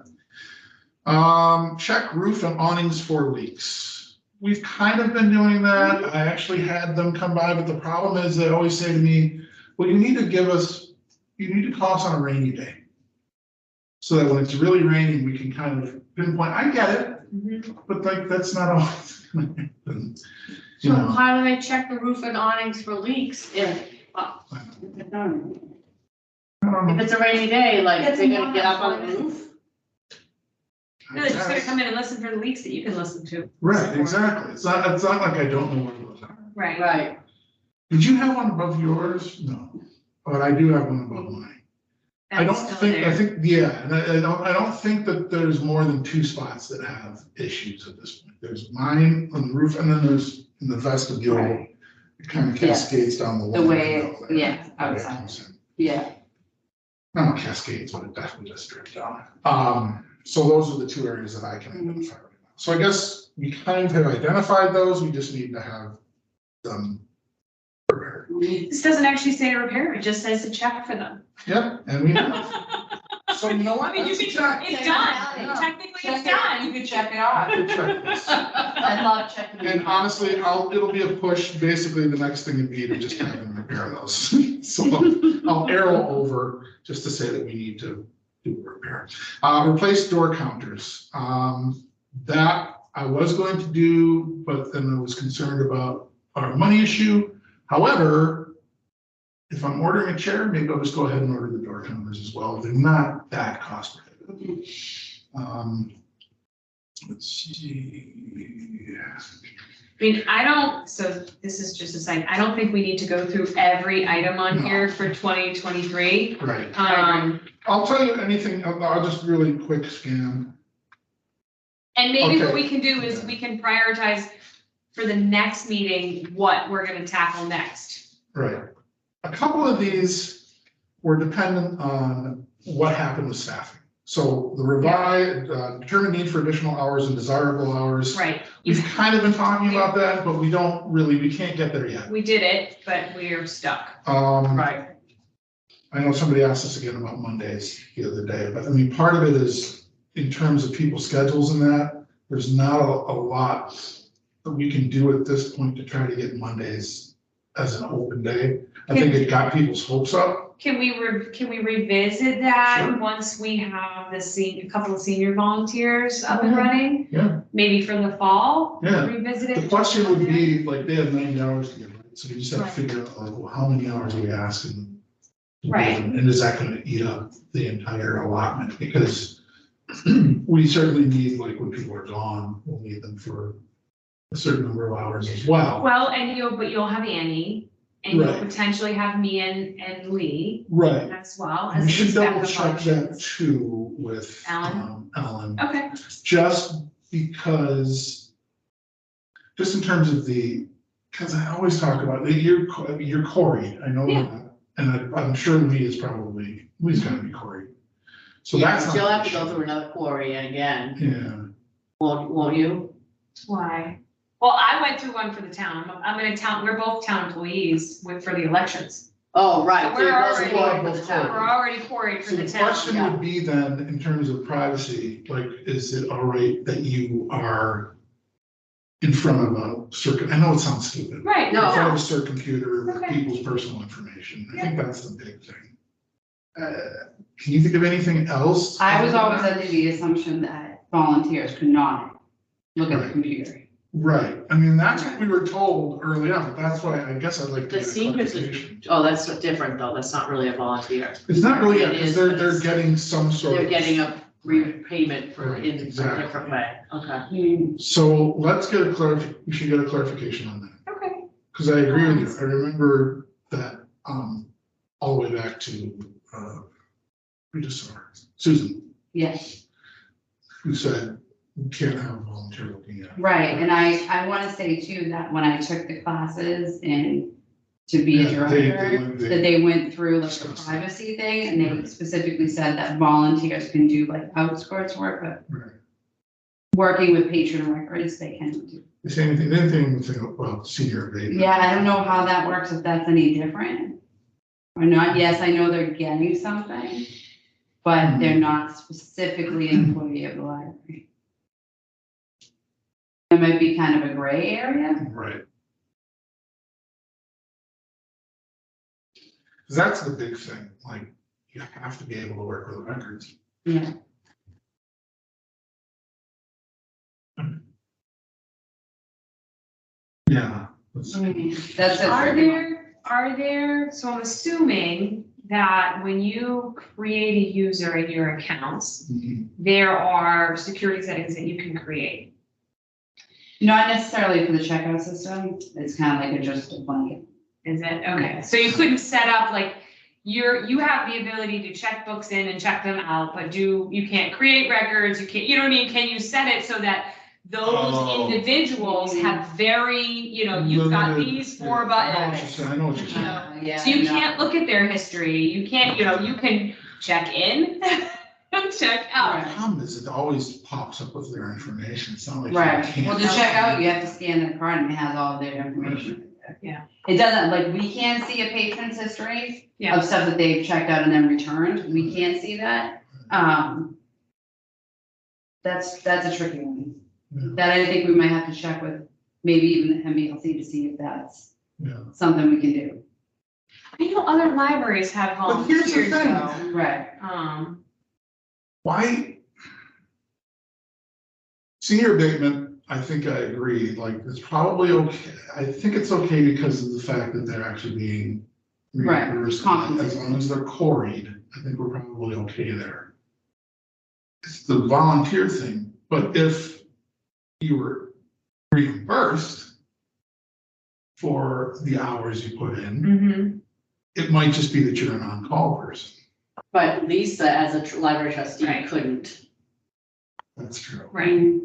Check roof and awnings for leaks. We've kind of been doing that. I actually had them come by, but the problem is they always say to me, well, you need to call us on a rainy day. So that when it's really raining, we can kind of pinpoint, I get it, Mhm. but like, that's not always gonna happen. You So know, how do they check the roof and awnings for leaks if, I don't know. if it's a rainy day, like, It's they're gonna not get up on fun. the roof? No, they're just gonna come in and listen for the leaks that you can listen to. Right, exactly. It's not like I don't know where those are. Right. Right. Did you have one above yours? No, but I do have one above mine. I That's don't still think, I there. think, yeah, and I don't think that there's more than 2 spots that have issues at this point. There's mine on the roof, and then there's in the vestibule. Right. It kind of Yes. cascades down the The wall. way, yeah, The way it outside, comes in. yeah. Not cascades, but it definitely just drips down. So those are the 2 areas that I can identify right now. So I guess we kind of have identified those, we just need to have them prepared. This doesn't actually say to repair, it just says to check for them. Yep, and we have. So you know what? I mean, you That's can, exactly- it's done, technically it's You done. could check it off. I could check this. I love checking. And honestly, it'll be a push, basically, the next thing would be to just have them repair those. So I'll arrow over just to say that we need to do a repair. Replace door counters. That I was going to do, but then I was concerned about our money issue. However, if I'm ordering a chair, maybe I'll just go ahead and order the door counters as well. They're not that cost prohibitive. Let's see. I mean, so this is just a sign, I don't think we need to go through every item on No. here for 2023. Right. I'll I'll tell you anything, I'll just really quick scan. And maybe what Okay. we can do is we can prioritize for the next meeting, what we're gonna tackle next. Right. A couple of these were dependent on what happened with staffing. So the determined need for additional hours and desirable hours. Right, We've kind of been talking about that, but we can't get there yet. we did it, but we're stuck. Right. I know somebody asked us again about Mondays the other day, but I mean, part of it is in terms of people's schedules and that, there's not a lot that we can do at this point to try to get Mondays as an open day. I think it got people's hopes up. Can we revisit that Sure. once we have a couple of senior volunteers up and running? Yeah. Maybe for the fall? Yeah. Revisit it? The question would be, like, they have 90 hours to give, right? So you just have to Right. figure out, like, well, how many hours are we asking? Right. And is that gonna eat up the entire allotment? Because we certainly need, like, when people are gone, we'll need them for a certain number of hours as well. Well, and you'll have Annie, and you'll Right. potentially have me and Lee Right. as well. We as should double backup check that options. too with Alan? Alan, Okay, just because, just in terms of because I always talk about, you're Corey, I know Yeah. that. And I'm sure Lee's gonna be Corey. So Yeah, that's not. you'll an have to go issue. through another quarry again, Yeah, won't you? why? Well, I went through one for the town, we're both town employees for the elections. Oh, right. So we're so it goes already- forward for the We're town. already quarried for So the the town. question yeah. would be then, in terms of privacy, like, is it all right that you are in front of a circuit, I know it sounds stupid. Right, In front of no, a circuit computer with Okay. people's personal information, I think that's the big thing. Can you think of anything else? I was other than always that? under the assumption that volunteers could not look at the Right. computer. Right, I mean, that's what we were told early on, but that's why I guess I'd like to The get a seniors is- clarification. Oh, that's different though. That's not really a volunteer. It's not really, It because is, they're, but they're it's- getting some sort of. They're getting a repayment for Right, in a exactly. different way. Okay. So let's get we should get a clarification on that, okay, because I agree with you, I remember that, all the way back to, we just saw her, Susan, Yes, who said, we can't have a volunteer looking at it. right, and I want to say too, that when I took the classes and to be a Yeah, they director, went- that they went through like the Discussed. privacy thing, and they specifically said that volunteers can do like outskirts work, but Right. working with patient records, they can do. The same thing, they didn't even think about senior baby. Yeah, I don't know how that works, if that's any different or not. Yes, I know they're getting something, but they're not specifically an employee of the library. It might be kind of a gray area. Right. 'Cause that's the big thing, like, you have to be able to work with records. Yeah. Yeah. that's- That's it. are there, so I'm assuming that when you create a user in your accounts, Mhm. there are security settings that you can create. Not necessarily for the checkout system, it's kind of like just a blanket. Is it? Okay, so you couldn't set up like, you have the ability to check books in and check them out, but you can't create records, you can't, you know what I mean? Can you set it so that those Oh. individuals have very, you've got Limited- these 4 yeah, I know what you're buttons. saying, I know what you're saying. Yeah. So you no. can't look at their history, you can't, you can check in, and check out. Right. The problem is it always pops up with their information, it's not like. you Right, can't- well, to check out, you have to scan their card and it has all of their information. Yeah. It doesn't, like, we can't see a patron's history Yeah. of stuff that they've checked out and then returned, we can't see that. That's a tricky one. Yeah. That I think we might have to check with maybe even the MBLC to see if that's Yeah. something we can do. I know other libraries have But here's the volunteers thing. though. Right. Why? Senior abatement, I think I agree, like, it's probably okay, I think it's okay because of the fact that they're actually being Right, reimbursed. As compensated. long as they're quarried, I think we're probably okay there. It's the volunteer thing, but if you were reimbursed for the hours you put in, Mm-hmm. it might just be that you're an on-call person. But Lisa, as a library trustee, Right. couldn't. That's true. Right,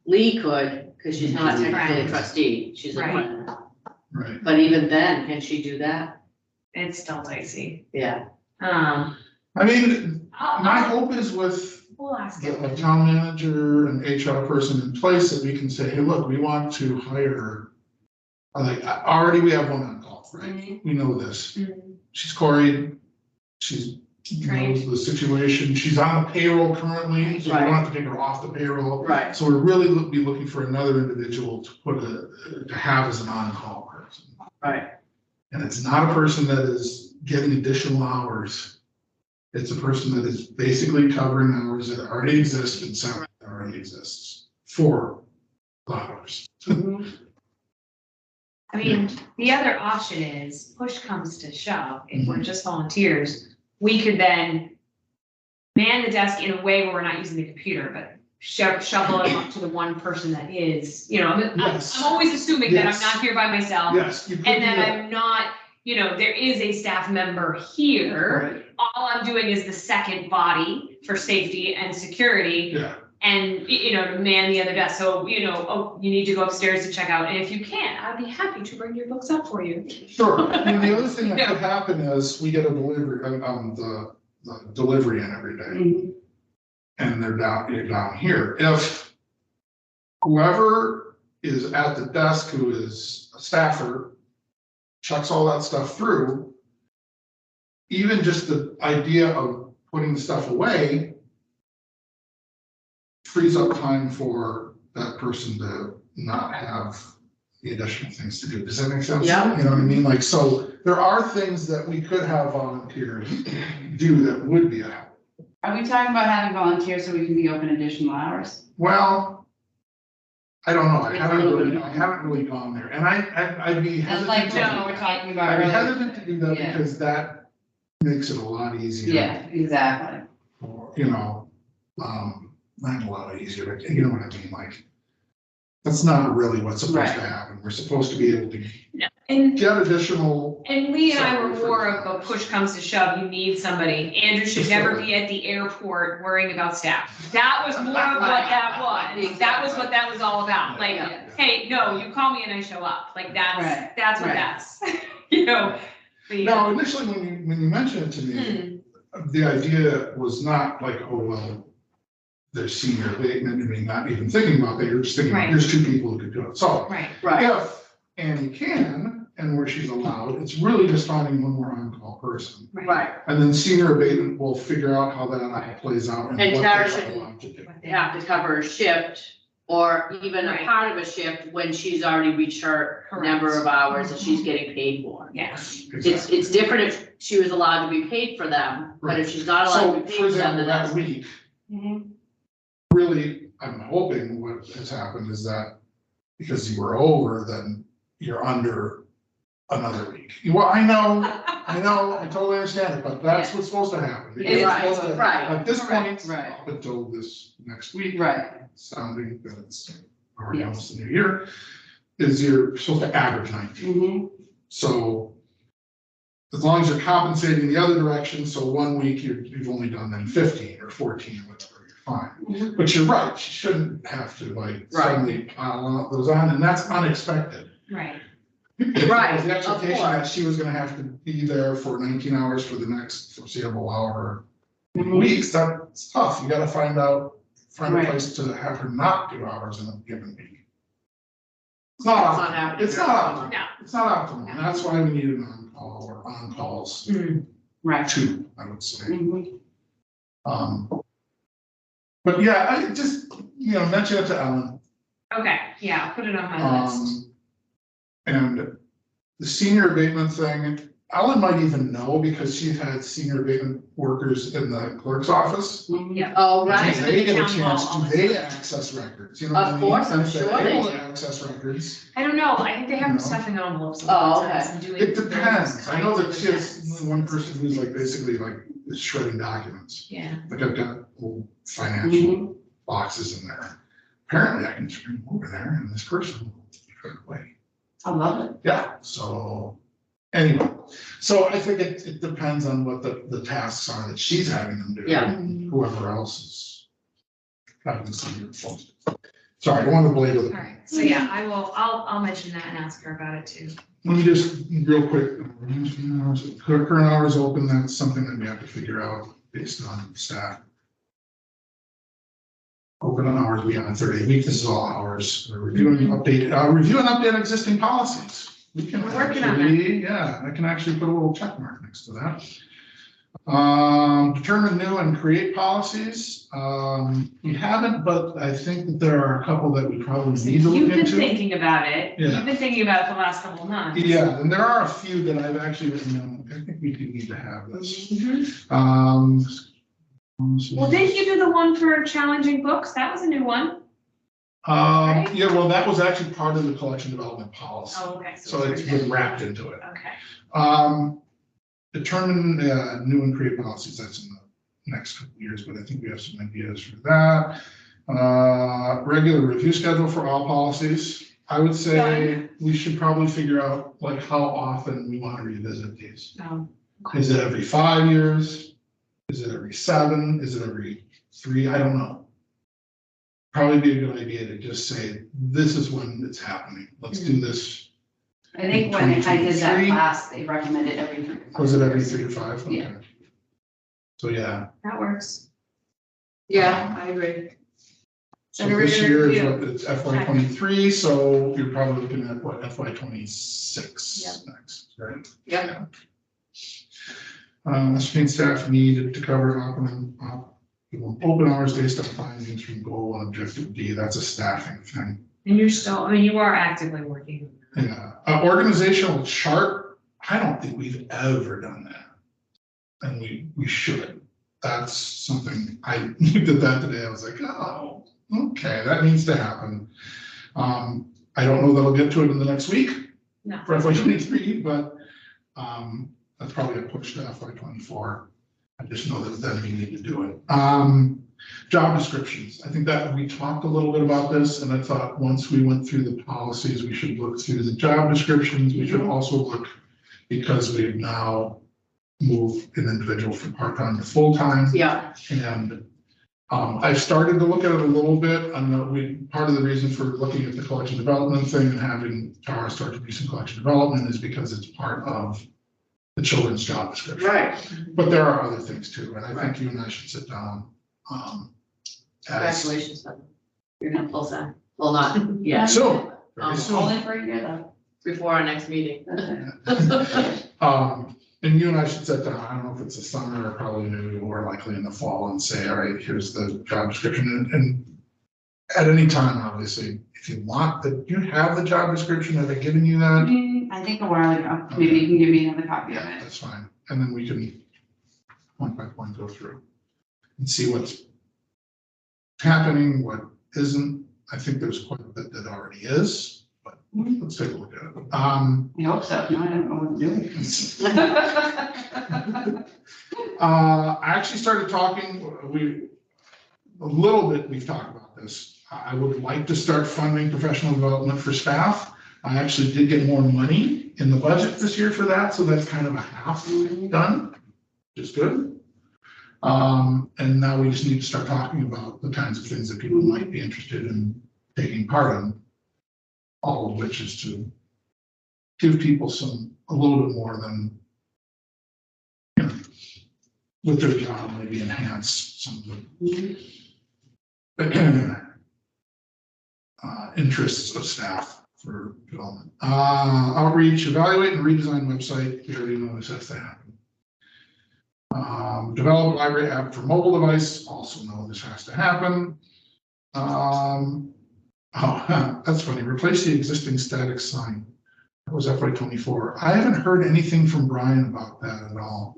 Lee could, because she's not technically a Right. trustee, she's a Right. friend. Right. But even then, can she do that? it's still dicey. Yeah. I mean, my I'll- hope is with we'll ask a it. town manager and HR person in place that we can say, hey, look, we want to hire. Like, already we have one on call, right? Mhm. We know this. Mhm. She's quarried. She's knows the situation. She's on the payroll currently, so we don't have to take her off the payroll. Right. So we're really be looking for another individual to have as an on-call person. Right. And it's not a person that is getting additional hours. It's a person that is basically covering hours that already exist and salary that already exists for the hours. I mean, the other option is, push comes to shove, if we're just volunteers, we could then man the desk in a way where we're not using the computer, but shovel it up to the one person that is, Yes. I'm always assuming that I'm Yes. not here by myself. Yes, you could And do that that. I'm not, there is a staff member here. Right. All I'm doing is the second body for safety and security Yeah, and, to man the other desk. So, oh, you need to go upstairs to check out. And if you can't, I'd be happy to bring your books up for you. sure. And the other thing that Yeah. could happen is we get a delivery, the delivery in every day. Mhm. And they're down here. If whoever is at the desk who is a staffer checks all that stuff through, even just the idea of putting stuff away frees up time for that person to not have the additional things to do. Does that make sense? Yeah. You know what I mean? Like, so there are things that we could have volunteers do that would be a help. Are we talking about having volunteers so we can be open additional hours? Well, I don't know. It's a little bit I haven't really gone there, and I'd be That's like hesitant. what we were talking about I'd be earlier. hesitant to do that Yeah. because that makes it a lot easier. Yeah, exactly. Or, you know, not a lot easier, but you know what I mean, like, that's not really what's supposed to Right. happen. We're supposed to be able to And get additional. Lee and I were more of a push comes to shove, you need somebody. Andrew should never be at the airport worrying about staff. That was more of what that was. That was what that was all about. Like, Yeah. hey, no, you call me and I show up. Like, Right, that's what right. that's, you know. the, No, initially, when you mentioned it to me, the idea was not like, oh, well, there's senior abatement, I mean, not even thinking about that, you're just thinking, Right. here's two people who could do it. So Right, Right. if Annie can, and where she's allowed, it's really just finding one more on-call person. Right, And then senior abatement will figure out how that plays out and And what Tara they're should- allowed to do. they have to cover a shift or even a Right. part of a shift when she's already reached her number of hours that she's getting paid for. Yes. It's different if she was allowed to be paid for them, but if she's not allowed So, to be for paid for them, example, then that that's. week, Mhm. really, I'm hoping what has happened is that because you were over, then you're under another week. Well, I know, I totally understand it, but that's what's supposed to happen. It is Right, supposed to- right. At this point, Right. up until this next week. Right. Sounding that it's already Yes. almost the new year, is you're supposed to average 19. Mm-hmm. So as long as you're compensating the other direction, so 1 week you've only done then 15 or 14 or whatever, you're fine. But you're right, she shouldn't have to like suddenly pile those on, and that's unexpected. Right. Right, The of expectation that course. she was gonna have to be there for 19 hours for the next foreseeable hour. Mhm. Weeks, that's tough, you gotta find a Right. place to have her not do hours in a given week. It's It's not not optimal, happening. it's not optimal, No. it's not optimal, and that's why we need an on-call or on-calls, Right. two, I would say. Mhm. But yeah, I just, mention it to Ellen. Okay, yeah, I'll put it on my list. And the senior abatement thing, Ellen might even know because she's had senior abatement workers in the clerk's office. Yeah. Oh, Do right. they get a Town chance, hall all do the they time. access records? You know what I Of mean? course, I'm If they're sure they able to do. access records. I don't know, I think they have them No. stuffing envelopes. Oh, sometimes okay. and doing It those depends. I know that kinds she of has events. one person who's like basically like shredding documents. Yeah. Like I've got little financial boxes in there. Apparently I can turn them over there and this person will put it away. I love it. Yeah, so anyway, so I think it depends on what the tasks are that she's having them do. Yeah. and Whoever else is having some folks. Sorry, I don't want to belabor All the. right, so yeah, I'll mention that and ask her about it too. Let me just, real quick, current hours open, that's something that we have to figure out based on staff. Open hours beyond 30 week, this is all hours, we're reviewing review and update existing policies. We can We're working on that. actually, yeah, I can actually put a little check mark next to that. Determine new and create policies, we haven't, but I think that there are a couple that we probably need to You've look been into. thinking about it, Yeah. you've been thinking about it the last couple of months. Yeah, and there are a few that I've actually written down, I think we do need to have this. Mhm. Well, didn't you do the one for challenging books? That was a new one. Right? Yeah, well, that was actually part of the collection development policy, Oh, okay. so it's been wrapped into it. Okay. Determine new and create policies, that's in the next couple of years, but I think we have some ideas for that. Regular review schedule for all policies. I would say we should probably figure out like how often we want to revisit these. Oh, Is it every 5 years? Is it every 7? Is it every 3? I don't know. Probably be a good idea to just say, this is when it's happening. Let's do this. I think when I did that 2023. class, they recommended every 3 to 5 Was it every years. 3 to 5? Okay. Yeah. So, yeah. that works. Yeah, I agree. So Then we're this gonna year is review. what, it's FY '23, so you're probably looking at what, FY '26 next, right? Yep. Student staff needed to cover open hours based on findings from goal and objective D, that's a staffing thing. And you're still, I mean, you are actively working. Yeah, organizational chart, I don't think we've ever done that. And we should. That's something, I looked at that today, I was like, oh, okay, that needs to happen. I don't know that I'll get to it in the next week No. for FY '23, but that's probably a push to FY '24. I just know that then we need to do it. Job descriptions, I think that we talked a little bit about this, and I thought once we went through the policies, we should look through the job descriptions. We should also look, because we have now moved an individual from part-time to full-time. Yeah. And I've started to look at it a little bit. Part of the reason for looking at the collection development thing and having Tara start to do some collection development is because it's part of the children's job description. Right. But there are other things too, and I think you and I should sit down. Congratulations, son. You're gonna pull that. Well, not yet. Soon, very Only soon. for a year though. Before our next meeting. And you and I should sit down, I don't know if it's the summer or probably maybe more likely in the fall, and say, all right, here's the job description. And at any time, obviously, if you want you have the job description, have they given you that? I think a while ago, maybe you can give me another copy of it. That's fine. And then we can point by point go through and see what's happening, what isn't. I think there's quite a bit that already is, but let's take a look at it. I hope so. No, I don't know what to do. I actually started talking, a little bit, we've talked about this. I would like to start funding professional development for staff. I actually did get more money in the budget this year for that, so that's kind of a half done, which is good. And now we just need to start talking about the kinds of things that people might be interested in taking part in, all of which is to give people a little bit more than, you know, with their job, maybe enhance some of the interests of staff for development. Outreach, evaluate and redesign website, we already know this has to happen. Develop library app for mobile device, also know this has to happen. That's funny, replace the existing static sign. That was FY '24. I haven't heard anything from Brian about that at all.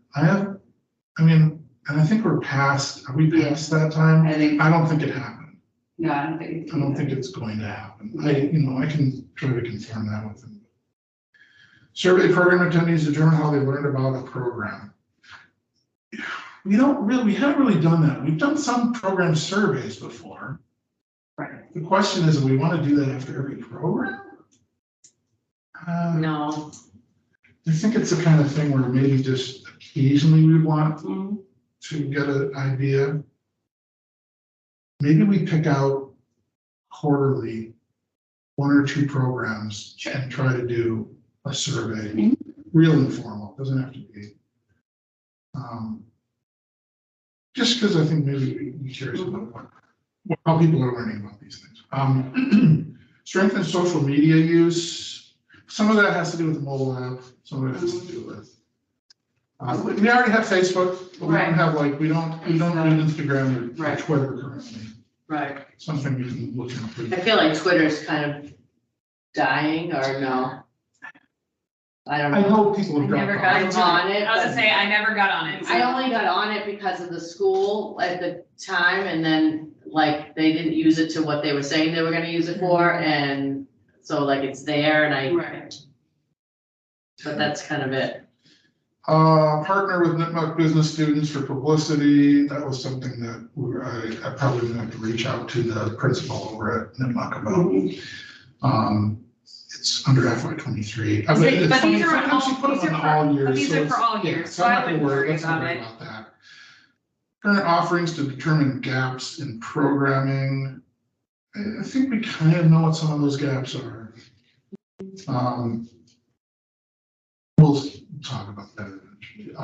And I think we're past, are we past that time? I don't think it happened. No, I don't think it's going to happen. I can try to confirm that with them. Survey program attendees determine how they learned about a program. We haven't really done that. We've done some program surveys before. Right. The question is, do we want to do that after every program? No. I think it's the kind of thing where maybe just occasionally we want to get an idea. Maybe we pick out quarterly 1 or 2 programs and try to do a survey, real informal, doesn't have to be. Just because I think maybe we'd be curious about how people are learning about these things. Strengthen social media use. Some of that has to do with the mobile app. Some of it has to do with. We already have Facebook, but we don't have we don't do Instagram or Twitter currently. Right. Something we can look into. I feel like Twitter's kind of dying, or no? I don't I know. know people have I never dropped got off. on it. I was gonna say, I never got on it. I only got on it because of the school at the time, and then they didn't use it to what they were saying they were gonna use it for, and so it's there, and but that's kind of it. Partner with Nipmuc business students for publicity. That was something that I probably gonna have to reach out to the principal over at Nipmuc about. It's under FY '23. But these are Sometimes you put them on all years. These are for all years, so I wouldn't worry about it. That. Current offerings to determine gaps in programming. I think we kind of know what some of those gaps are. We'll talk about that eventually.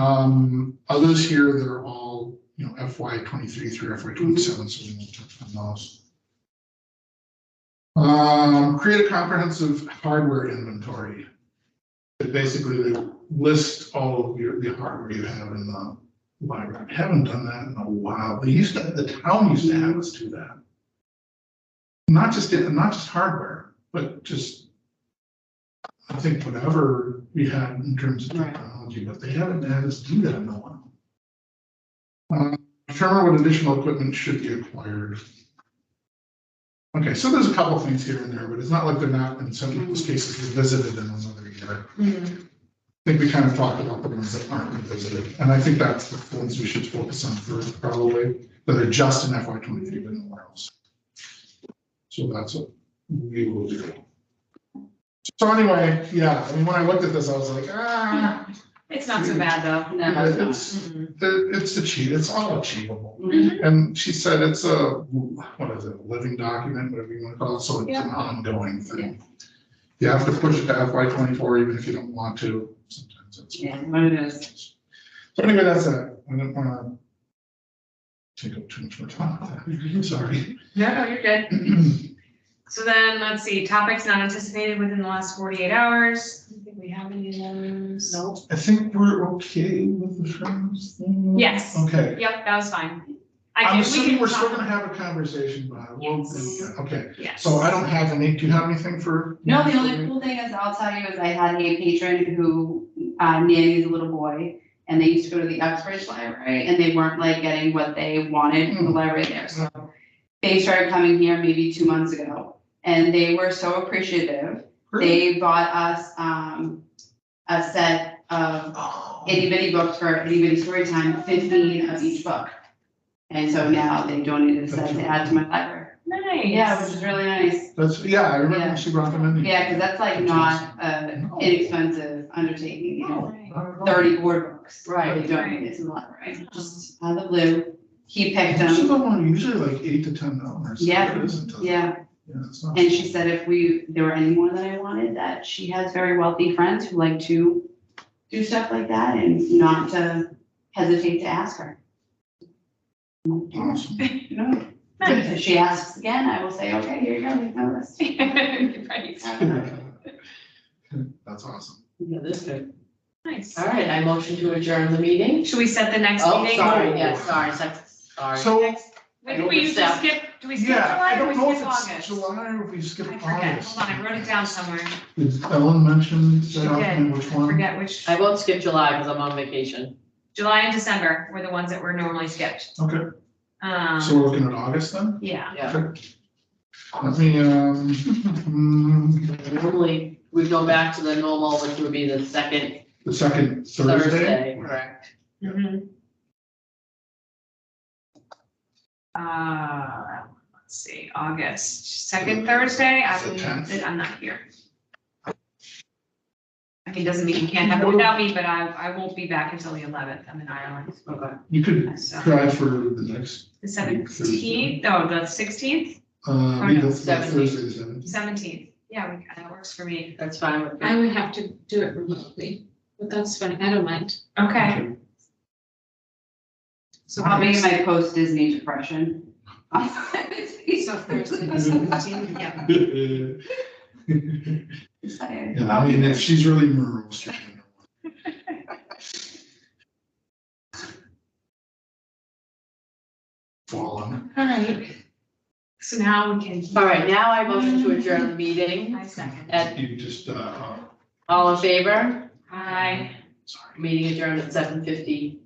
Others here, they're all FY 23 through FY 27, so we will touch on those. Create a comprehensive hardware inventory. It basically list all of the hardware you have in the library. I haven't done that in a while. The town used to have us do that. Not just hardware, but just, I think whatever we had in terms of technology, but they haven't had us do that in a while. Determine what additional equipment should be acquired. Okay, so there's a couple things here and there, but it's not like they're not, in some people's cases, revisited in another year. I think we kind of talked about the ones that aren't revisited, and I think that's the ones we should focus on first, probably, that are just in FY 23, but nowhere else. So that's what we will do. So anyway, yeah, I mean, when I looked at this, I was like, It's not so bad though. No, it's all achievable. And she said it's a living document, whatever you want to call it, so it's an ongoing thing. You have to push it to FY 24, even if you don't want to. Sometimes it's. Yeah, what it is. So anyway, that's it. I don't want to take up too much more time. Sorry. No, you're good. So then, let's see, topics not anticipated within the last 48 hours. I don't think we have any of those. Nope. I think we're okay with the terms thing. Yes. Okay. Yep, that was fine. I'm we assuming can we're still talk- gonna have a conversation about it. Yes. Okay, Yes. so I don't have any, do you have anything for? No, the only cool thing is, I'll tell you, is I had a patron who nannies a little boy, and they used to go to the Uxbridge Library, and they weren't like getting what they wanted from the library there, so they started coming here maybe 2 months ago, and they were so appreciative. They bought us a set of itty bitty books for itty bitty story time, 15 of each book. And so now they donated a set to add to my library. Nice. Yeah, which is really nice. That's, yeah, I remember Yeah. when she brought them in. Yeah, because that's like not an inexpensive undertaking, you know, Right. 30 board books. Right. They donated to the library, just out of the blue. He picked Most of them, them are usually like $8 to $10. Yeah. It isn't, yeah. Yeah, it's not. And she said if there were any more that I wanted, that she has very wealthy friends who like to do stuff like that and not to hesitate to ask her. Awesome. No. If she asks again, I will say, okay, here you go, make my list. Right. That's awesome. Yeah, this is good. Nice. All right, I motion to adjourn the meeting. Should we set the next Oh, meeting? sorry, yes, sorry, sorry. So, Wait, do we usually skip, do we skip yeah, I July or don't we know if skip it's August? July or if we skip I August. forget, hold on, I wrote it down somewhere. Did Ellen mention She that, did. which I one? forget which, I won't skip July because I'm on vacation. July and December were the ones that were normally skipped. Okay, so we're looking at August then? Yeah. Yeah. Okay. Let me, Normally, we go back to the normal, which would be the second the second Thursday? Thursday, correct? Mhm. Let's see, August, second Thursday, The 10th? I'm not here. I mean, doesn't mean you can't have it without me, but I won't be back until the 11th, I'm in Ireland, Okay. You could so. try for the next, The 17th, no, the 16th, maybe no, the 17th. Thursday, the 17th. 17th, yeah, that works for me. That's fine with me. I would have to do it remotely, but that's fine, I don't mind. Okay. So I'll make my post-Disney depression. So Thursday, the 17th, yeah. Yeah, I mean, if she's really morose. she can- Fallen. All right. So now we can. All right, now I motion to adjourn the meeting. I second. At, You just, all in favor? Hi. sorry. Meeting adjourned at 7:50.